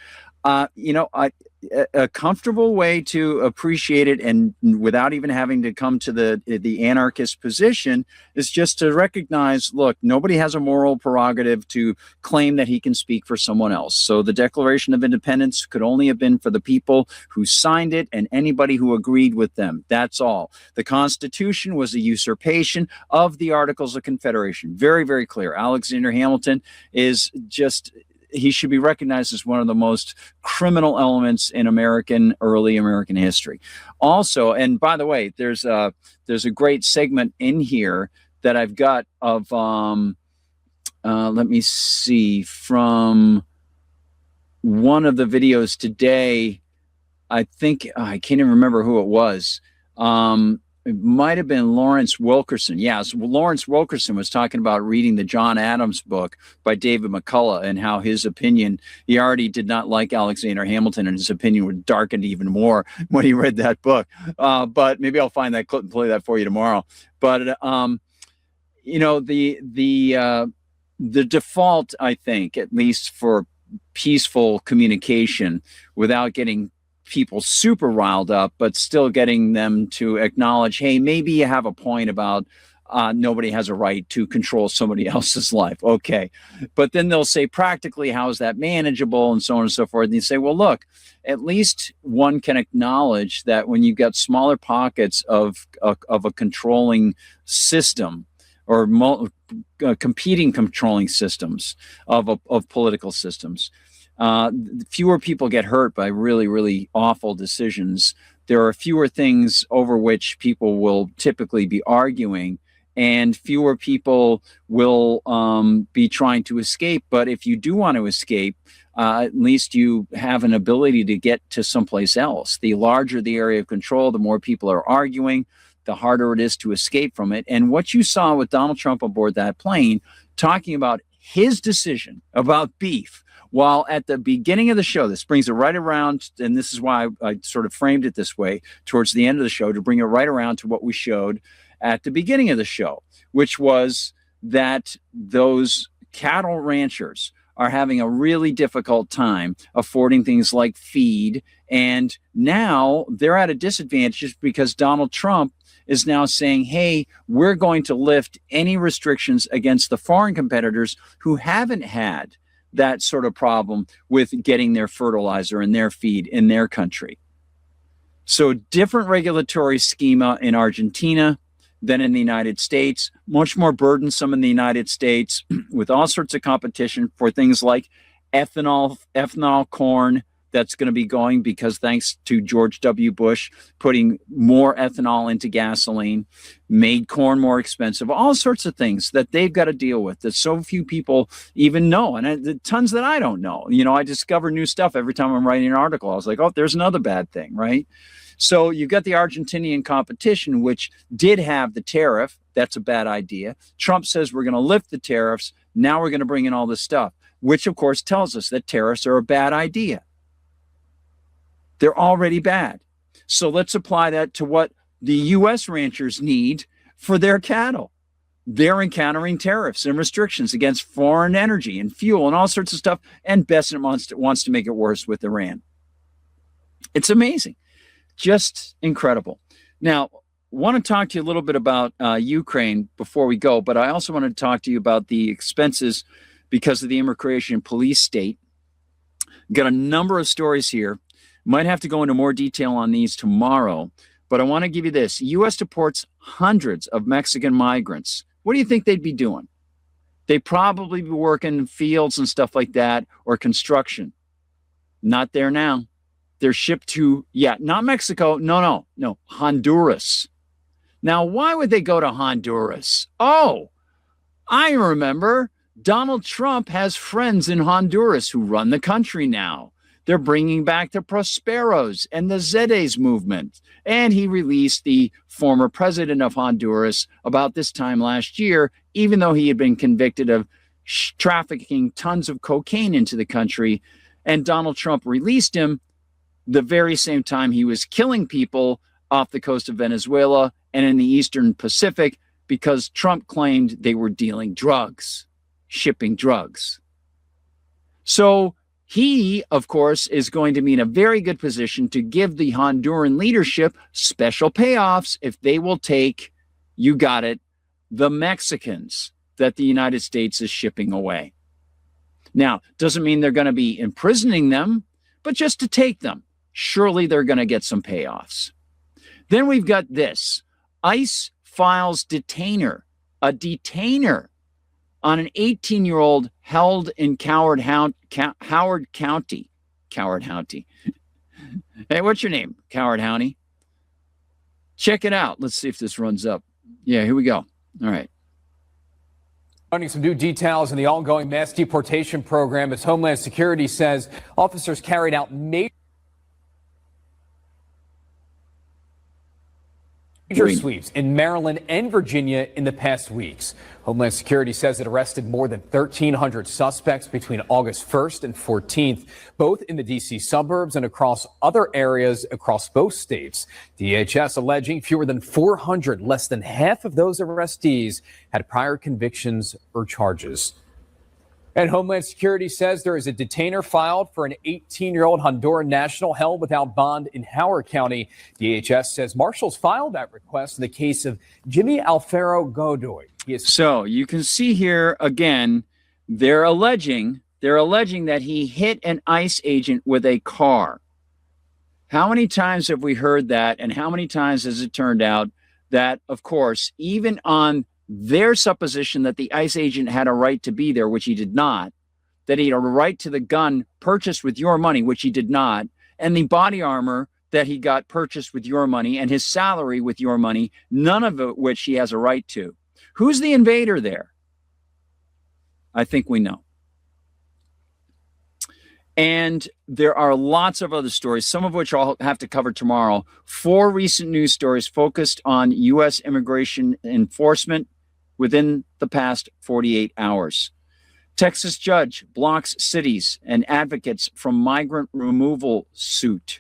A comfortable way to appreciate it, and without even having to come to the anarchist position, is just to recognize, look, nobody has a moral prerogative to claim that he can speak for someone else. So the Declaration of Independence could only have been for the people who signed it and anybody who agreed with them. That's all. The Constitution was a usurpation of the Articles of Confederation. Very, very clear. Alexander Hamilton is just... he should be recognized as one of the most criminal elements in early American history. Also, and by the way, there's a great segment in here that I've got of, let me see, from one of the videos today. I think, I can't even remember who it was. It might have been Lawrence Wilkerson. Yes, Lawrence Wilkerson was talking about reading the John Adams book by David McCullough, and how his opinion, he already did not like Alexander Hamilton, and his opinion was darkened even more when he read that book. But maybe I'll find that clip and play that for you tomorrow. But the default, I think, at least for peaceful communication without getting people super riled up, but still getting them to acknowledge, hey, maybe you have a point about nobody has a right to control somebody else's life. Okay. But then they'll say, practically, how is that manageable, and so on and so forth. And you say, well, look, at least one can acknowledge that when you've got smaller pockets of a controlling system, or competing controlling systems of political systems. Fewer people get hurt by really, really awful decisions. There are fewer things over which people will typically be arguing, and fewer people will be trying to escape. But if you do want to escape, at least you have an ability to get to someplace else. The larger the area of control, the more people are arguing, the harder it is to escape from it. And what you saw with Donald Trump aboard that plane, talking about his decision about beef, while at the beginning of the show, this brings it right around, and this is why I sort of framed it this way towards the end of the show, to bring it right around to what we showed at the beginning of the show, which was that those cattle ranchers are having a really difficult time affording things like feed. And now they're at a disadvantage because Donald Trump is now saying, hey, we're going to lift any restrictions against the foreign competitors who haven't had that sort of problem with getting their fertilizer and their feed in their country. So different regulatory schema in Argentina than in the United States, much more burdensome in the United States with all sorts of competition for things like ethanol corn that's going to be going because thanks to George W. Bush putting more ethanol into gasoline, made corn more expensive, all sorts of things that they've got to deal with that so few people even know. And the tons that I don't know. You know, I discover new stuff every time I'm writing an article. I was like, oh, there's another bad thing, right? So you've got the Argentinian competition, which did have the tariff. That's a bad idea. Trump says we're going to lift the tariffs. Now we're going to bring in all this stuff, which of course tells us that tariffs are a bad idea. They're already bad. So let's apply that to what the U.S. ranchers need for their cattle. They're encountering tariffs and restrictions against foreign energy and fuel and all sorts of stuff. And Besant wants to make it worse with Iran. It's amazing. Just incredible. Now, want to talk to you a little bit about Ukraine before we go, but I also want to talk to you about the expenses because of the immigration police state. Got a number of stories here. Might have to go into more detail on these tomorrow, but I want to give you this. U.S. deports hundreds of Mexican migrants. What do you think they'd be doing? They'd probably be working in fields and stuff like that or construction. Not there now. They're shipped to, not Mexico. No, Honduras. Now, why would they go to Honduras? Oh, I remember. Donald Trump has friends in Honduras who run the country now. They're bringing back the Prosperos and the Zedes movement. And he released the former president of Honduras about this time last year, even though he had been convicted of trafficking tons of cocaine into the country. And Donald Trump released him the very same time he was killing people off the coast of Venezuela and in the Eastern Pacific because Trump claimed they were dealing drugs, shipping drugs. So he, of course, is going to be in a very good position to give the Honduran leadership special payoffs if they will take, you got it, the Mexicans that the United States is shipping away. Now, doesn't mean they're going to be imprisoning them, but just to take them. Surely they're going to get some payoffs. Then we've got this. ICE files detainer, a detainer on an 18-year-old held in Howard County. Hey, what's your name? Howard County. Check it out. Let's see if this runs up. Yeah, here we go. All right. Finding some new details in the ongoing mass deportation program as Homeland Security says officers carried out major sweeps in Maryland and Virginia in the past weeks. Homeland Security says it arrested more than 1,300 suspects between August 1st and 14th, both in the D.C. suburbs and across other areas across both states. DHS alleging fewer than 400, less than half of those arrestees, had prior convictions or charges. And Homeland Security says there is a detainer filed for an 18-year-old Honduran national held without bond in Howard County. DHS says marshals filed that request in the case of Jimmy Alfaro Godoy. So you can see here again, they're alleging that he hit an ICE agent with a car. How many times have we heard that? And how many times has it turned out that, of course, even on their supposition that the ICE agent had a right to be there, which he did not, that he had a right to the gun purchased with your money, which he did not, and the body armor that he got purchased with your money, and his salary with your money, none of it which he has a right to. Who's the invader there? I think we know. And there are lots of other stories, some of which I'll have to cover tomorrow. 4 recent news stories focused on U.S. immigration enforcement within the past 48 hours. Texas judge blocks cities and advocates from migrant removal suit.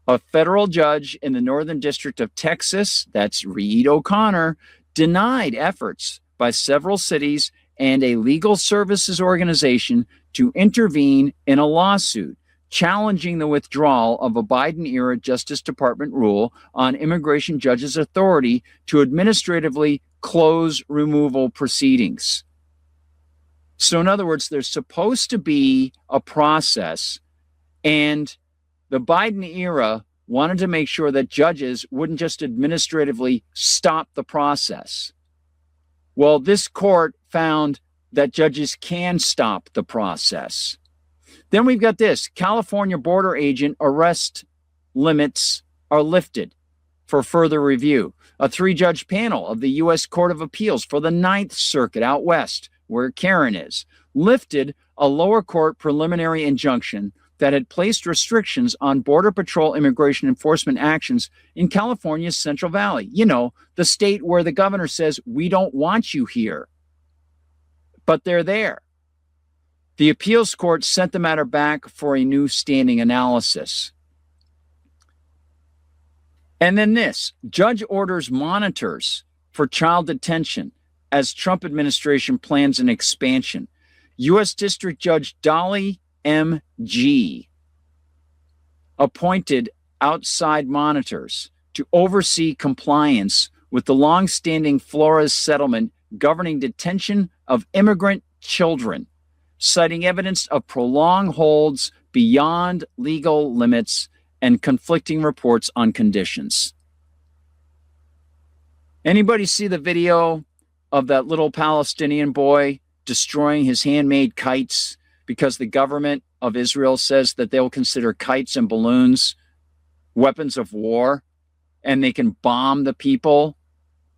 A federal judge in the Northern District of Texas, that's Reed O'Connor, denied efforts by several cities and a legal services organization to intervene in a lawsuit challenging the withdrawal of a Biden-era Justice Department rule on immigration judges' authority to administratively close removal proceedings. So in other words, there's supposed to be a process, and the Biden era wanted to make sure that judges wouldn't just administratively stop the process. Well, this court found that judges can stop the process. Then we've got this. California border agent arrest limits are lifted for further review. A 3-judge panel of the U.S. Court of Appeals for the 9th Circuit out west, where Karen is, lifted a lower court preliminary injunction that had placed restrictions on Border Patrol immigration enforcement actions in California's Central Valley. You know, the state where the governor says, we don't want you here. But they're there. The appeals court sent the matter back for a new standing analysis. And then this, judge orders monitors for child detention as Trump administration plans an expansion. U.S. District Judge Dolly M.G. appointed outside monitors to oversee compliance with the longstanding Flores settlement governing detention of immigrant children, citing evidence of prolonged holds beyond legal limits and conflicting reports on conditions. Anybody see the video of that little Palestinian boy destroying his handmade kites because the government of Israel says that they'll consider kites and balloons weapons of war, and they can bomb the people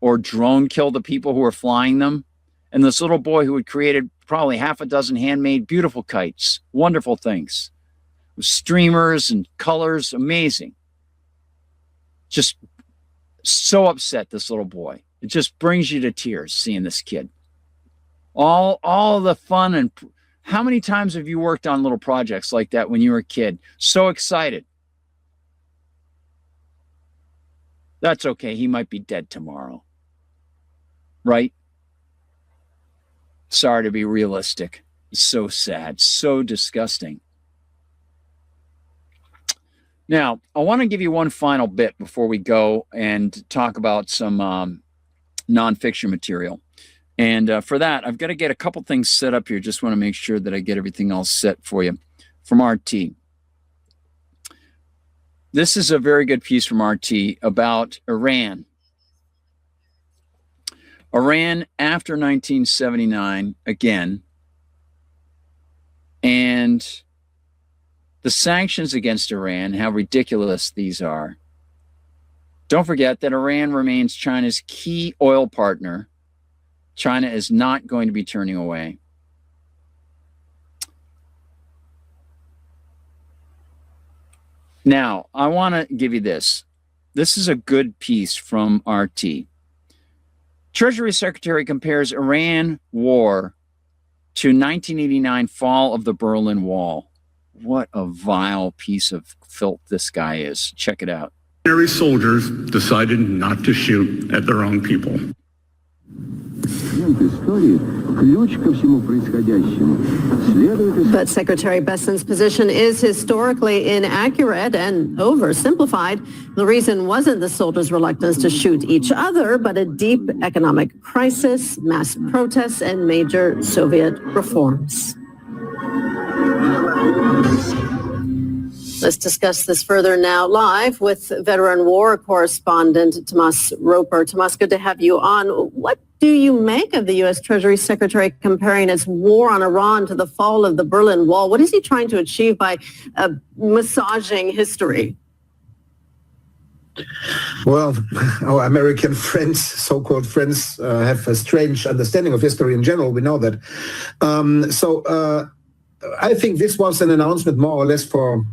or drone kill the people who are flying them? And this little boy who had created probably 6 handmade beautiful kites, wonderful things, with streamers and colors, amazing. Just so upset, this little boy. It just brings you to tears seeing this kid. All the fun, and how many times have you worked on little projects like that when you were a kid? So excited. That's okay. He might be dead tomorrow. Right? Sorry to be realistic. It's so sad, so disgusting. Now, I want to give you one final bit before we go and talk about some nonfiction material. And for that, I've got to get a couple things set up here. Just want to make sure that I get everything else set for you from RT. This is a very good piece from RT about Iran. Iran after 1979 again, and the sanctions against Iran, how ridiculous these are. Don't forget that Iran remains China's key oil partner. China is not going to be turning away. Now, I want to give you this. This is a good piece from RT. Treasury Secretary compares Iran war to 1989 fall of the Berlin Wall. What a vile piece of filth this guy is. Check it out. Ordinary soldiers decided not to shoot at their own people. But Secretary Besson's position is historically inaccurate and oversimplified. The reason wasn't the soldiers' reluctance to shoot each other, but a deep economic crisis, mass protests, and major Soviet reforms. Let's discuss this further now live with veteran war correspondent Tomas Roper. Tomas, good to have you on. What do you make of the U.S. Treasury Secretary comparing its war on Iran to the fall of the Berlin Wall? What is he trying to achieve by massaging history? Well, our American friends, so-called friends, have a strange understanding of history in general. We know that. I think this was an announcement more or less for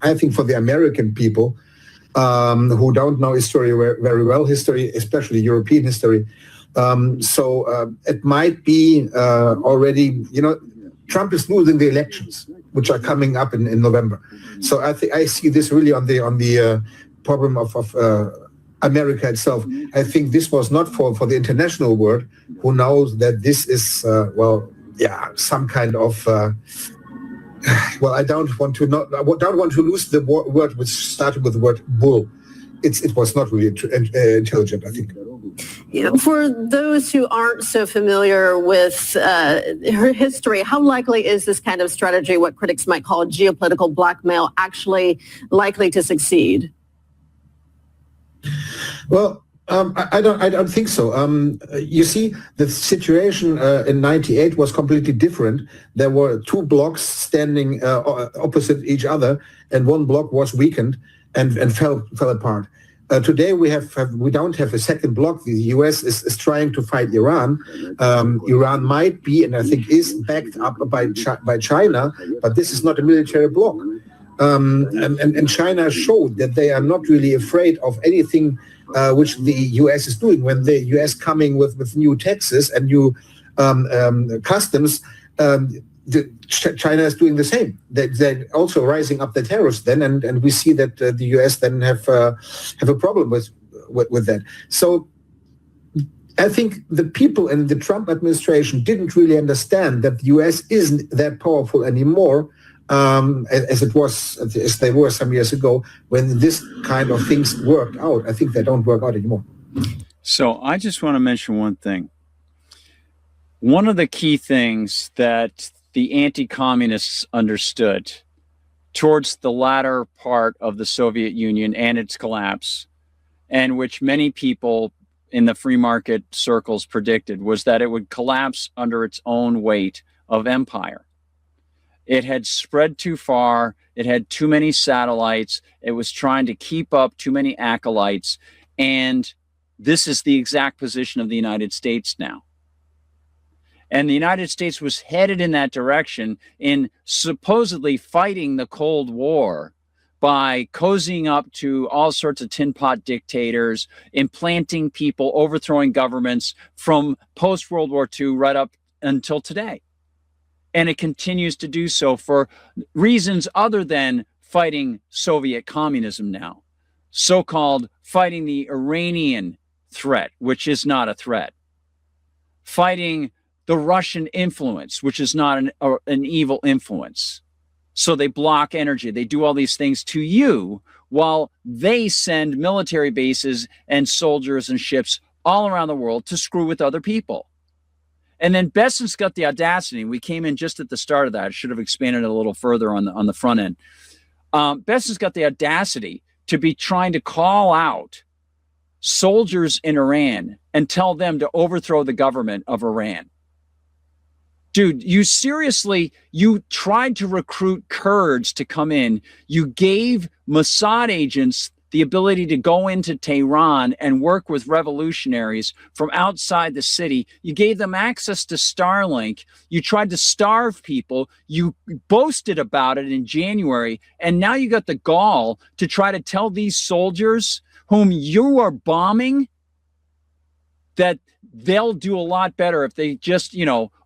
the American people who don't know history very well, especially European history. It might be already, Trump is losing the elections, which are coming up in November. So I see this really on the problem of America itself. I think this was not for the international world, who knows that this is some kind of I don't want to lose the word which started with the word bull. It was not really intelligent, I think. For those who aren't so familiar with her history, how likely is this kind of strategy, what critics might call geopolitical blackmail, actually likely to succeed? Well, I don't think so. You see, the situation in '98 was completely different. There were two blocks standing opposite each other, and one block was weakened and fell apart. Today we don't have a second block. The U.S. is trying to fight Iran. Iran might be, and I think is, backed up by China, but this is not a military bloc. And China showed that they are not really afraid of anything which the U.S. is doing. When the U.S. coming with new taxes and new customs, China is doing the same. They're also rising up the tariffs then, and we see that the U.S. then have a problem with that. So I think the people in the Trump administration didn't really understand that the U.S. isn't that powerful anymore, as they were some years ago when this kind of things worked out. I think they don't work out anymore. So I just want to mention one thing. One of the key things that the anti-communists understood towards the latter part of the Soviet Union and its collapse, and which many people in the free market circles predicted, was that it would collapse under its own weight of empire. It had spread too far. It had too many satellites. It was trying to keep up too many acolytes. And this is the exact position of the United States now. And the United States was headed in that direction in supposedly fighting the Cold War by cozying up to all sorts of tin pot dictators, implanting people, overthrowing governments from post-World War II right up until today. And it continues to do so for reasons other than fighting Soviet communism now, so-called fighting the Iranian threat, which is not a threat, fighting the Russian influence, which is not an evil influence. So they block energy. They do all these things to you while they send military bases and soldiers and ships all around the world to screw with other people. And then Besson's got the audacity. We came in just at the start of that. I should have expanded it a little further on the front end. Besson's got the audacity to be trying to call out soldiers in Iran and tell them to overthrow the government of Iran. Dude, you tried to recruit Kurds to come in. You gave Mossad agents the ability to go into Tehran and work with revolutionaries from outside the city. You gave them access to Starlink. You tried to starve people. You boasted about it in January. And now you got the gall to try to tell these soldiers whom you are bombing that they'll do a lot better if they just,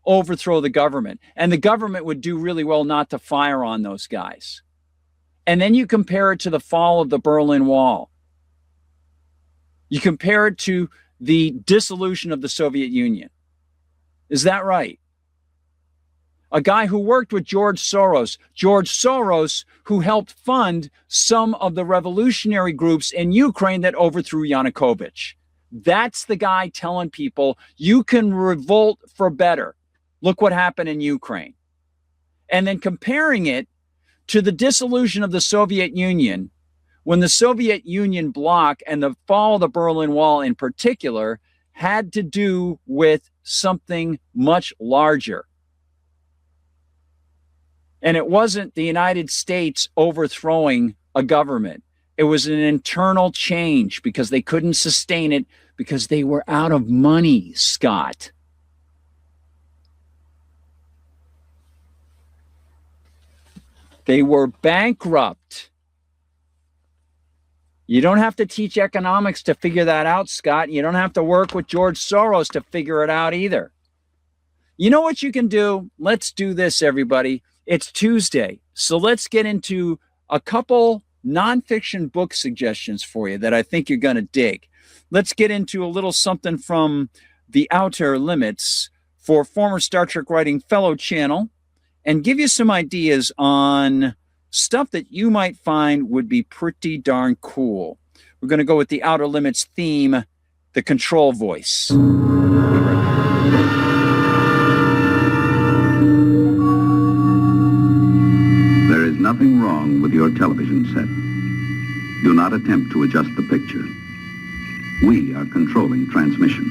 overthrow the government. And the government would do really well not to fire on those guys. And then you compare it to the fall of the Berlin Wall. You compare it to the dissolution of the Soviet Union. Is that right? A guy who worked with George Soros, who helped fund some of the revolutionary groups in Ukraine that overthrew Yanukovych. That's the guy telling people you can revolt for better. Look what happened in Ukraine. And then comparing it to the dissolution of the Soviet Union, when the Soviet Union bloc and the fall of the Berlin Wall in particular had to do with something much larger. And it wasn't the United States overthrowing a government. It was an internal change because they couldn't sustain it because they were out of money, Scott. They were bankrupt. You don't have to teach economics to figure that out, Scott. You don't have to work with George Soros to figure it out either. You know what you can do? Let's do this, everybody. It's Tuesday, so let's get into a couple nonfiction book suggestions for you that I think you're going to dig. Let's get into a little something from The Outer Limits for former Star Trek Writing Fellow channel and give you some ideas on stuff that you might find would be pretty darn cool. We're going to go with The Outer Limits theme, the control voice. There is nothing wrong with your television set. Do not attempt to adjust the picture. We are controlling transmission.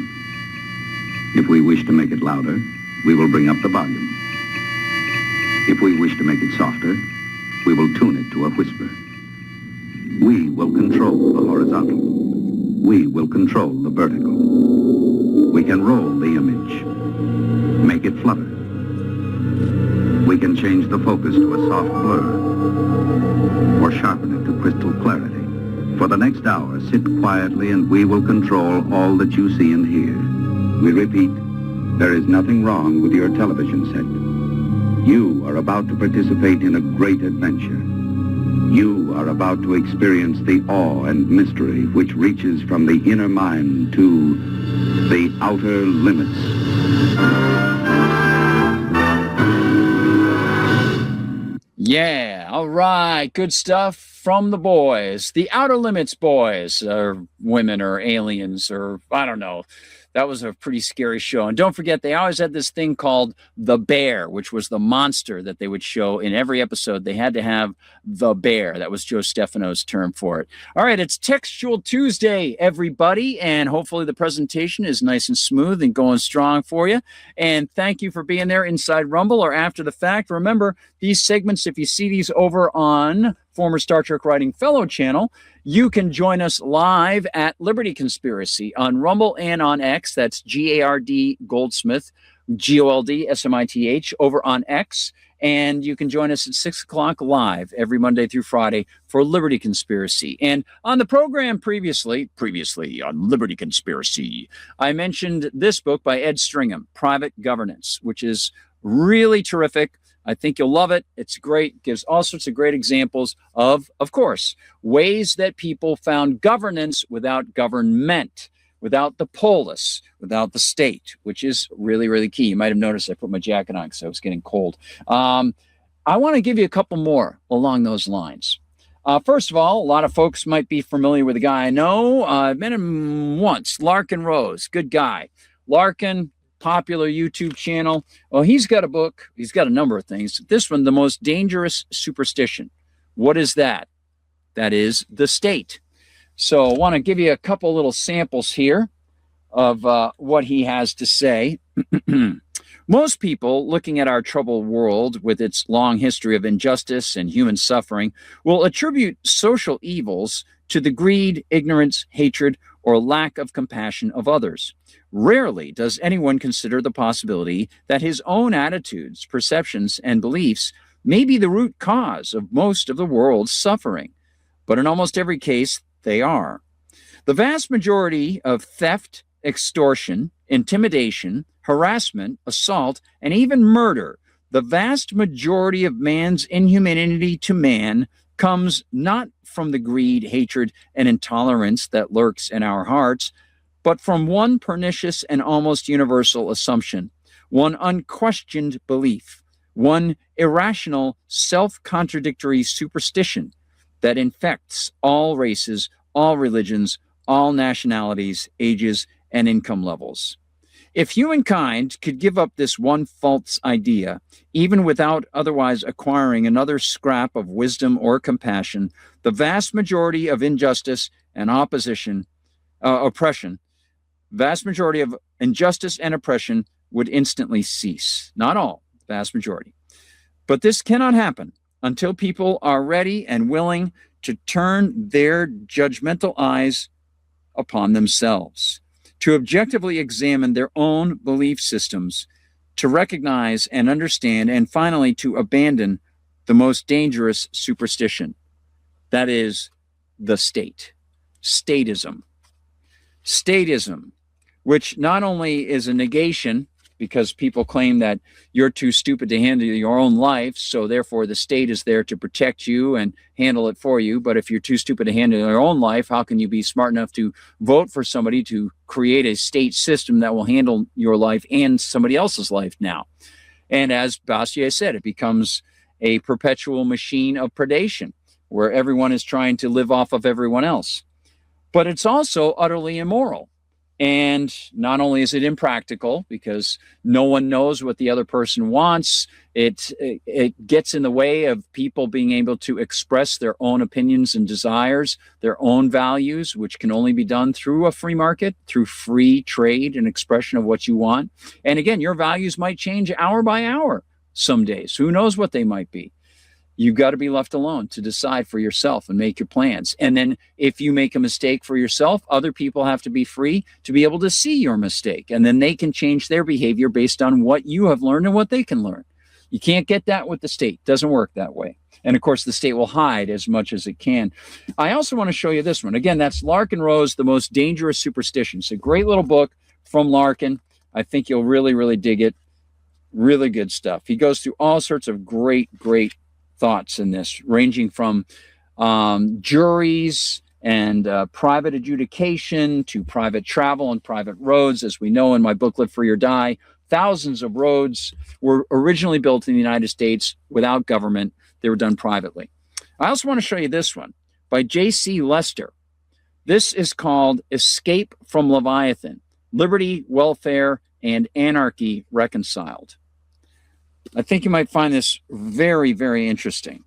If we wish to make it louder, we will bring up the volume. If we wish to make it softer, we will tune it to a whisper. We will control the horizontal. We will control the vertical. We can roll the image, make it flutter. We can change the focus to a soft blur, or sharpen it to crystal clarity. For the next hour, sit quietly and we will control all that you see and hear. We repeat, there is nothing wrong with your television set. You are about to participate in a great adventure. You are about to experience the awe and mystery which reaches from the inner mind to the outer limits. Yeah, all right, good stuff from the boys. The Outer Limits boys, or women or aliens, or I don't know. That was a pretty scary show. And don't forget, they always had this thing called the bear, which was the monster that they would show in every episode. They had to have the bear. That was Joe Stefano's term for it. All right, it's Textual Tuesday, everybody. And hopefully the presentation is nice and smooth and going strong for you. And thank you for being there inside Rumble or after the fact. Remember, these segments, if you see these over on former Star Trek Writing Fellow channel, you can join us live at Liberty Conspiracy on Rumble and on X. That's G-A-R-D Goldsmith, G-O-L-D-S-M-I-T-H over on X. And you can join us at 6 o'clock live every Monday through Friday for Liberty Conspiracy. And on the program previously on Liberty Conspiracy, I mentioned this book by Ed Stringham, Private Governance, which is really terrific. I think you'll love it. It's great. Gives all sorts of great examples of course, ways that people found governance without government, without the polis, without the state, which is really, really key. You might have noticed I put my jacket on because I was getting cold. I want to give you a couple more along those lines. First of all, a lot of folks might be familiar with a guy I know. I've met him once, Larkin Rose. Good guy. Larkin, popular YouTube channel. Well, he's got a book. He's got a number of things. This one, The Most Dangerous Superstition. What is that? That is the state. So I want to give you a couple little samples here of what he has to say. Most people looking at our troubled world with its long history of injustice and human suffering will attribute social evils to the greed, ignorance, hatred, or lack of compassion of others. Rarely does anyone consider the possibility that his own attitudes, perceptions, and beliefs may be the root cause of most of the world's suffering. But in almost every case, they are. The vast majority of theft, extortion, intimidation, harassment, assault, and even murder, the vast majority of man's inhumanity to man comes not from the greed, hatred, and intolerance that lurks in our hearts, but from one pernicious and almost universal assumption, one unquestioned belief, one irrational, self-contradictory superstition that infects all races, all religions, all nationalities, ages, and income levels. If humankind could give up this one false idea, even without otherwise acquiring another scrap of wisdom or compassion, the vast majority of injustice and oppression, vast majority of injustice and oppression would instantly cease. Not all, vast majority. But this cannot happen until people are ready and willing to turn their judgmental eyes upon themselves, to objectively examine their own belief systems, to recognize and understand, and finally to abandon the most dangerous superstition. That is the state. Statism. Statism, which not only is a negation, because people claim that you're too stupid to handle your own life, so therefore the state is there to protect you and handle it for you. But if you're too stupid to handle your own life, how can you be smart enough to vote for somebody to create a state system that will handle your life and somebody else's life now? And as Bastiat said, it becomes a perpetual machine of predation where everyone is trying to live off of everyone else. But it's also utterly immoral. And not only is it impractical because no one knows what the other person wants, it gets in the way of people being able to express their own opinions and desires, their own values, which can only be done through a free market, through free trade and expression of what you want. And again, your values might change hour by hour some days. Who knows what they might be? You've got to be left alone to decide for yourself and make your plans. And then if you make a mistake for yourself, other people have to be free to be able to see your mistake. And then they can change their behavior based on what you have learned and what they can learn. You can't get that with the state. It doesn't work that way. And of course, the state will hide as much as it can. I also want to show you this one. Again, that's Larkin Rose, The Most Dangerous Superstition. It's a great little book from Larkin. I think you'll really, really dig it. Really good stuff. He goes through all sorts of great thoughts in this, ranging from juries and private adjudication to private travel and private roads. As we know in my book, Live Free or Die, thousands of roads were originally built in the United States without government. They were done privately. I also want to show you this one by J.C. Lester. This is called Escape from Leviathan, Liberty, Welfare, and Anarchy Reconciled. I think you might find this very, very interesting.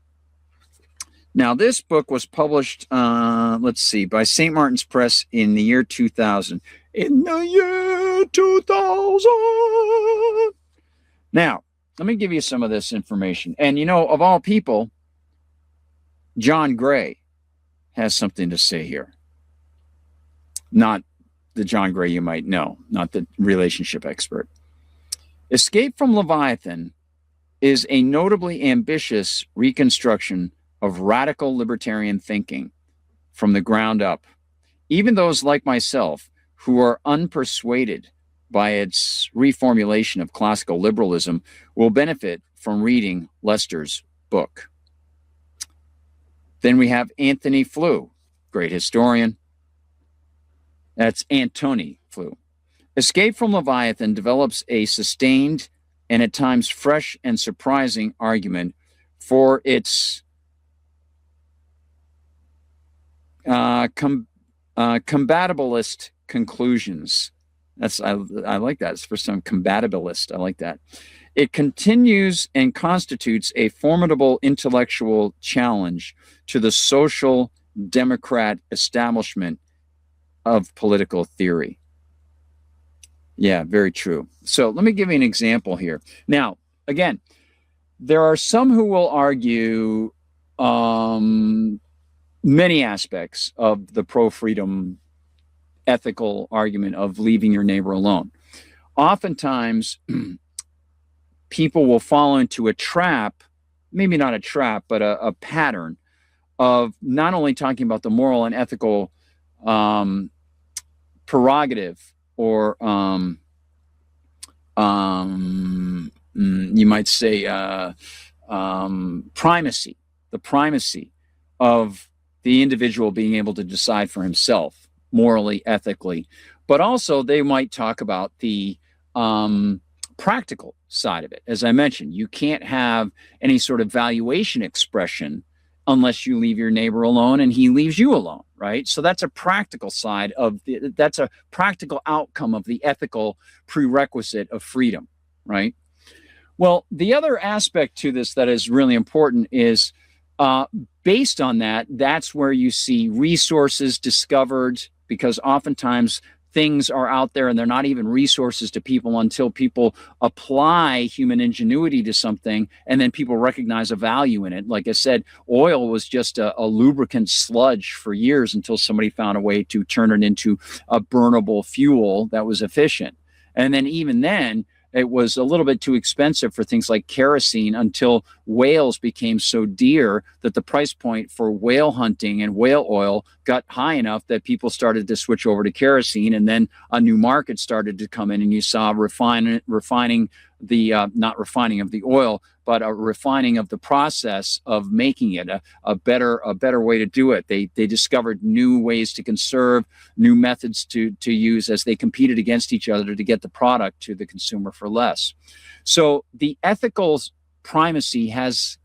Now, this book was published, by St. Martin's Press in the year 2000. In the year 2000! Now, let me give you some of this information. And, of all people, John Gray has something to say here. Not the John Gray you might know, not the relationship expert. Escape from Leviathan is a notably ambitious reconstruction of radical libertarian thinking from the ground up. Even those like myself who are unpersuaded by its reformulation of classical liberalism will benefit from reading Lester's book. Then we have Anthony Flew, great historian. That's Antony Flew. Escape from Leviathan develops a sustained and at times fresh and surprising argument for its compatibilist conclusions. I like that. It's the first time, compatibilist. I like that. It continues and constitutes a formidable intellectual challenge to the social democrat establishment of political theory. Yeah, very true. So let me give you an example here. Now, again, there are some who will argue many aspects of the pro-freedom ethical argument of leaving your neighbor alone. Oftentimes, people will fall into a trap, maybe not a trap, but a pattern of not only talking about the moral and ethical prerogative or you might say primacy, the primacy of the individual being able to decide for himself, morally, ethically. But also they might talk about the practical side of it. As I mentioned, you can't have any sort of valuation expression unless you leave your neighbor alone and he leaves you alone. right? So that's a practical side of that's a practical outcome of the ethical prerequisite of freedom, right? Well, the other aspect to this that is really important is based on that, that's where you see resources discovered, because oftentimes things are out there and they're not even resources to people until people apply human ingenuity to something, and then people recognize a value in it. Like I said, oil was just a lubricant sludge for years until somebody found a way to turn it into a burnable fuel that was efficient. And then even then, it was a little bit too expensive for things like kerosene until whales became so dear that the price point for whale hunting and whale oil got high enough that people started to switch over to kerosene. And then a new market started to come in, and you saw refining the, not refining of the oil, but a refining of the process of making it a better way to do it. They discovered new ways to conserve, new methods to use as they competed against each other to get the product to the consumer for less. So the ethical primacy has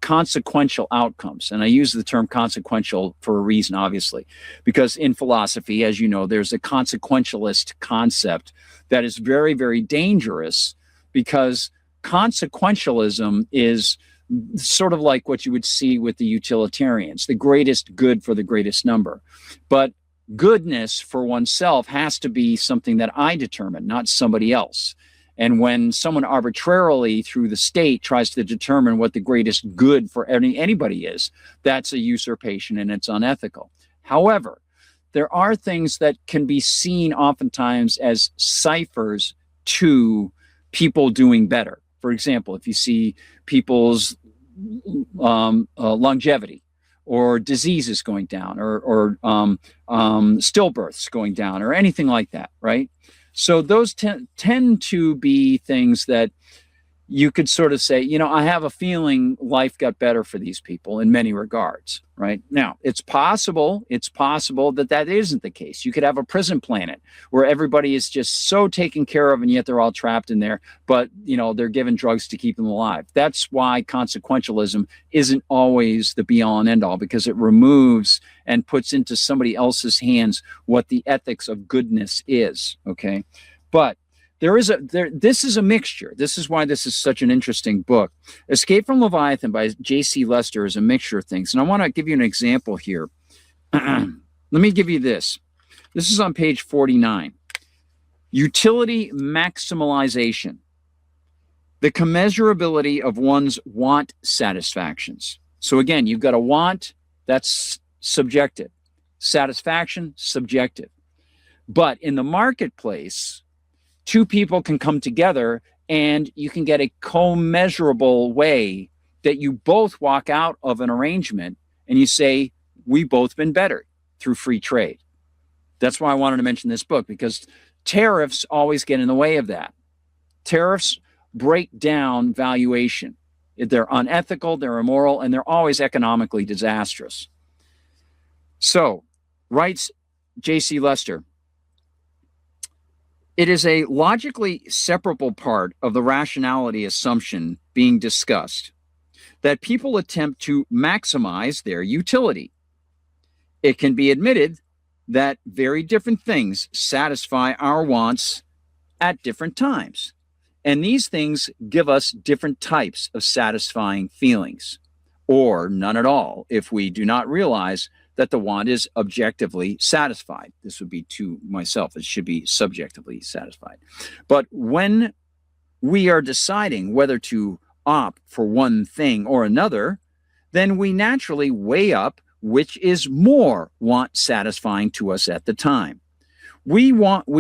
consequential outcomes. And I use the term consequential for a reason, obviously, because in philosophy, as you know, there's a consequentialist concept that is very, very dangerous, because consequentialism is sort of like what you would see with the utilitarians, the greatest good for the greatest number. But goodness for oneself has to be something that I determine, not somebody else. And when someone arbitrarily through the state tries to determine what the greatest good for anybody is, that's a usurpation and it's unethical. However, there are things that can be seen oftentimes as ciphers to people doing better. For example, if you see people's longevity or diseases going down, or stillbirths going down, or anything like that, right? So those tend to be things that you could sort of say, you know, I have a feeling life got better for these people in many regards, right? Now, it's possible that that isn't the case. You could have a prison planet where everybody is just so taken care of and yet they're all trapped in there, but, you know, they're given drugs to keep them alive. That's why consequentialism isn't always the be-all and end-all, because it removes and puts into somebody else's hands what the ethics of goodness is, okay? But this is a mixture. This is why this is such an interesting book. Escape from Leviathan by J.C. Lester is a mixture of things. And I want to give you an example here. Let me give you this. This is on page 49. Utility maximalization. The commensurability of one's want satisfactions. So again, you've got a want, that's subjective. Satisfaction, subjective. But in the marketplace, two people can come together and you can get a commensurable way that you both walk out of an arrangement and you say, we've both been better through free trade. That's why I wanted to mention this book, because tariffs always get in the way of that. Tariffs break down valuation. They're unethical, they're immoral, and they're always economically disastrous. So, writes J.C. Lester, it is a logically separable part of the rationality assumption being discussed that people attempt to maximize their utility. It can be admitted that very different things satisfy our wants at different times, and these things give us different types of satisfying feelings, or none at all if we do not realize that the want is objectively satisfied. This would be to myself. It should be subjectively satisfied. But when we are deciding whether to opt for one thing or another, then we naturally weigh up which is more want satisfying to us at the time. We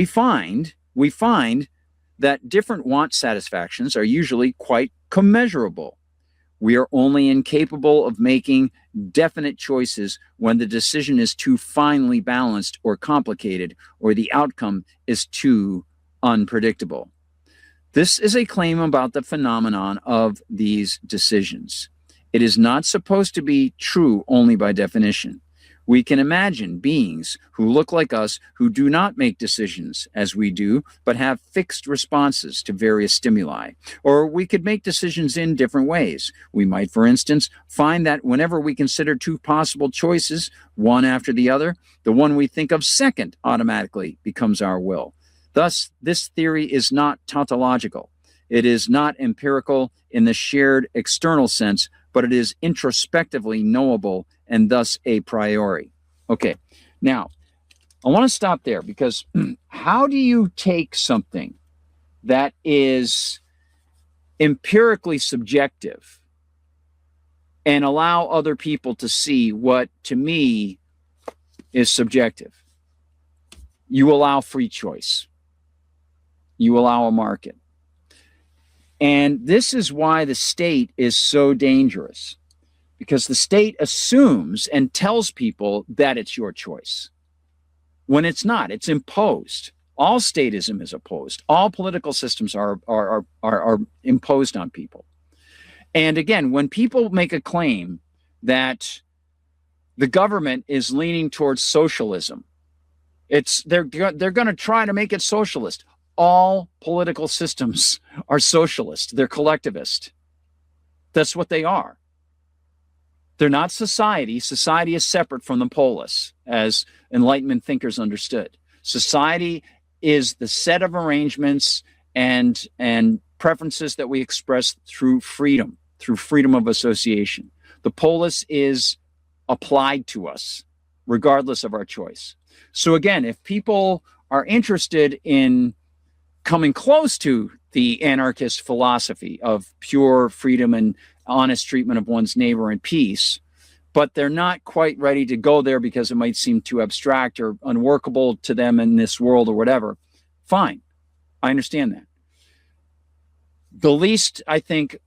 find that different want satisfactions are usually quite commensurable. We are only incapable of making definite choices when the decision is too finely balanced or complicated, or the outcome is too unpredictable. This is a claim about the phenomenon of these decisions. It is not supposed to be true only by definition. We can imagine beings who look like us, who do not make decisions as we do, but have fixed responses to various stimuli. Or we could make decisions in different ways. We might, for instance, find that whenever we consider two possible choices, one after the other, the one we think of second automatically becomes our will. Thus, this theory is not tautological. It is not empirical in the shared external sense, but it is introspectively knowable and thus a priori. Okay, now, I want to stop there because how do you take something that is empirically subjective and allow other people to see what, to me, is subjective? You allow free choice. You allow a market. And this is why the state is so dangerous, because the state assumes and tells people that it's your choice when it's not. It's imposed. All statism is opposed. All political systems are imposed on people. And again, when people make a claim that the government is leaning towards socialism, they're going to try to make it socialist. All political systems are socialist. They're collectivist. That's what they are. They're not society. Society is separate from the polis, as Enlightenment thinkers understood. Society is the set of arrangements and preferences that we express through freedom of association. The polis is applied to us, regardless of our choice. So again, if people are interested in coming close to the anarchist philosophy of pure freedom and honest treatment of one's neighbor and peace, but they're not quite ready to go there because it might seem too abstract or unworkable to them in this world or whatever, fine. I understand that. The least I think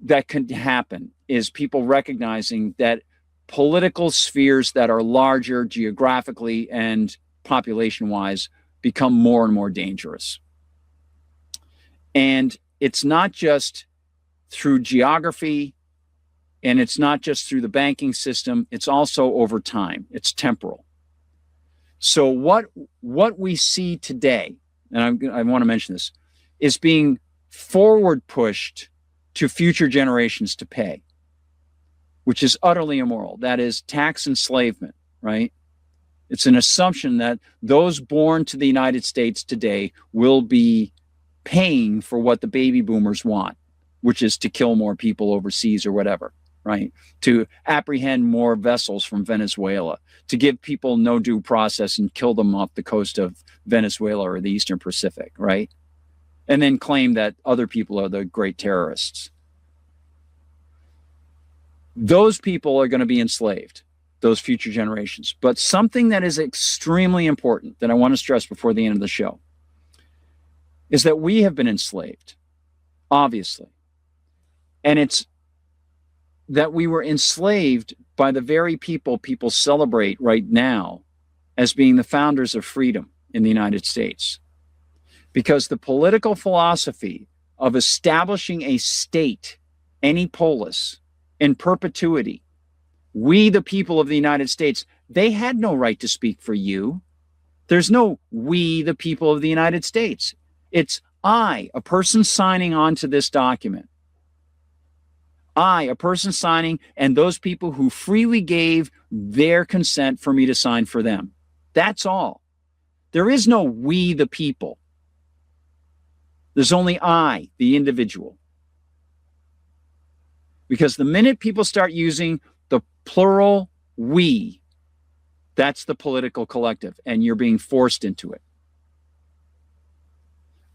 that can happen is people recognizing that political spheres that are larger geographically and population-wise become more and more dangerous. And it's not just through geography, and it's not just through the banking system, it's also over time. It's temporal. So what we see today, and I want to mention this, is being forward pushed to future generations to pay, which is utterly immoral. That is tax enslavement, right? It's an assumption that those born to the United States today will be paying for what the baby boomers want, which is to kill more people overseas or whatever, right? To apprehend more vessels from Venezuela, to give people no due process and kill them off the coast of Venezuela or the Eastern Pacific, right? And then claim that other people are the great terrorists. Those people are going to be enslaved, those future generations. But something that is extremely important that I want to stress before the end of the show is that we have been enslaved, obviously. And it's that we were enslaved by the very people celebrate right now as being the founders of freedom in the United States. Because the political philosophy of establishing a state, any polis, in perpetuity, we, the people of the United States, they had no right to speak for you. There's no we, the people of the United States. It's I, a person signing on to this document. I, a person signing, and those people who freely gave their consent for me to sign for them. That's all. There is no we, the people. There's only I, the individual. Because the minute people start using the plural we, that's the political collective, and you're being forced into it.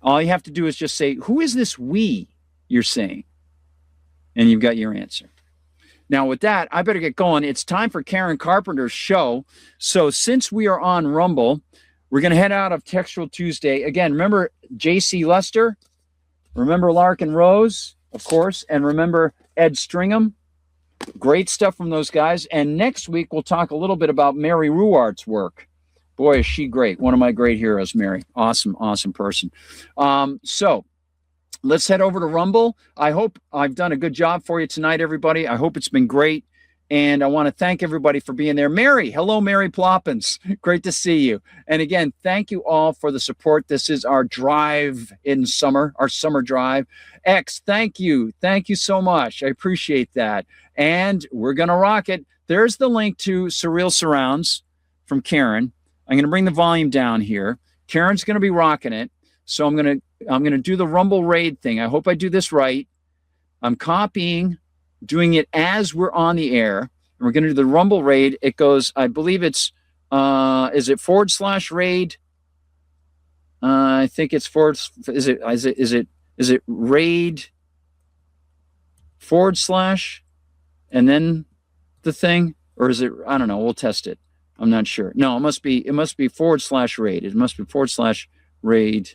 All you have to do is just say, who is this we you're saying? And you've got your answer. Now, with that, I better get going. It's time for Karen Carpenter's show. So since we are on Rumble, we're going to head out of Textual Tuesday. Again, remember J.C. Lester. Remember Larkin Rose, of course. And remember Ed Stringham. Great stuff from those guys. And next week, we'll talk a little bit about Mary Ruwart's work. Boy, is she great. One of my great heroes, Mary. Awesome, awesome person. So let's head over to Rumble. I hope I've done a good job for you tonight, everybody. I hope it's been great. And I want to thank everybody for being there. Mary, hello, Mary Ploppins. Great to see you. And again, thank you all for the support. This is our drive in summer, our summer drive. X, thank you. Thank you so much. I appreciate that. And we're going to rock it. There's the link to Surreal Surrounds from Karen. I'm going to bring the volume down here. Karen's going to be rocking it. So I'm going to do the Rumble Raid thing. I hope I do this right. I'm copying, doing it as we're on the air. And we're going to do the Rumble Raid. It goes, I believe it's, is it /raid? I think it's is it raid / and then the thing, or is it, I don't know. We'll test it. I'm not sure. No, it must be /raid. It must be /raid.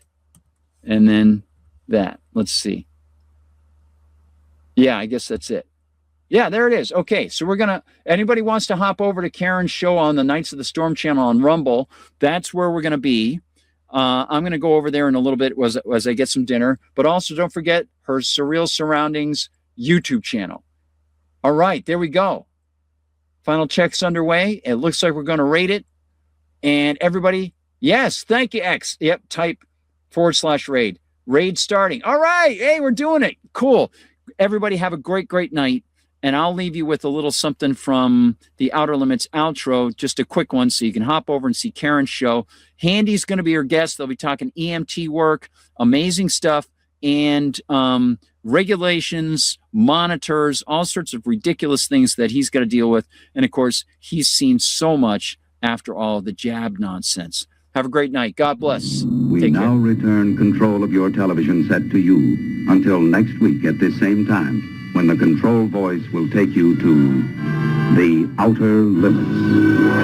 And then that. Let's see. Yeah, I guess that's it. Yeah, there it is. Okay, so we're going to, anybody wants to hop over to Karen's show on the Knights of the Storm channel on Rumble, that's where we're going to be. I'm going to go over there in a little bit as I get some dinner. But also don't forget her Surreal Surroundings YouTube channel. All right, there we go. Final check's underway. It looks like we're going to rate it. And everybody, yes, thank you, X. Yep, type /raid. Raid starting. All right, hey, we're doing it. Cool. Everybody have a great, great night. And I'll leave you with a little something from the Outer Limits outro, just a quick one so you can hop over and see Karen's show. Handy's going to be her guest. They'll be talking EMT work, amazing stuff, and regulations, monitors, all sorts of ridiculous things that he's got to deal with. And, of course, he's seen so much after all the jab nonsense. Have a great night. God bless. We now return control of your television set to you until next week at this same time, when the control voice will take you to the Outer Limits.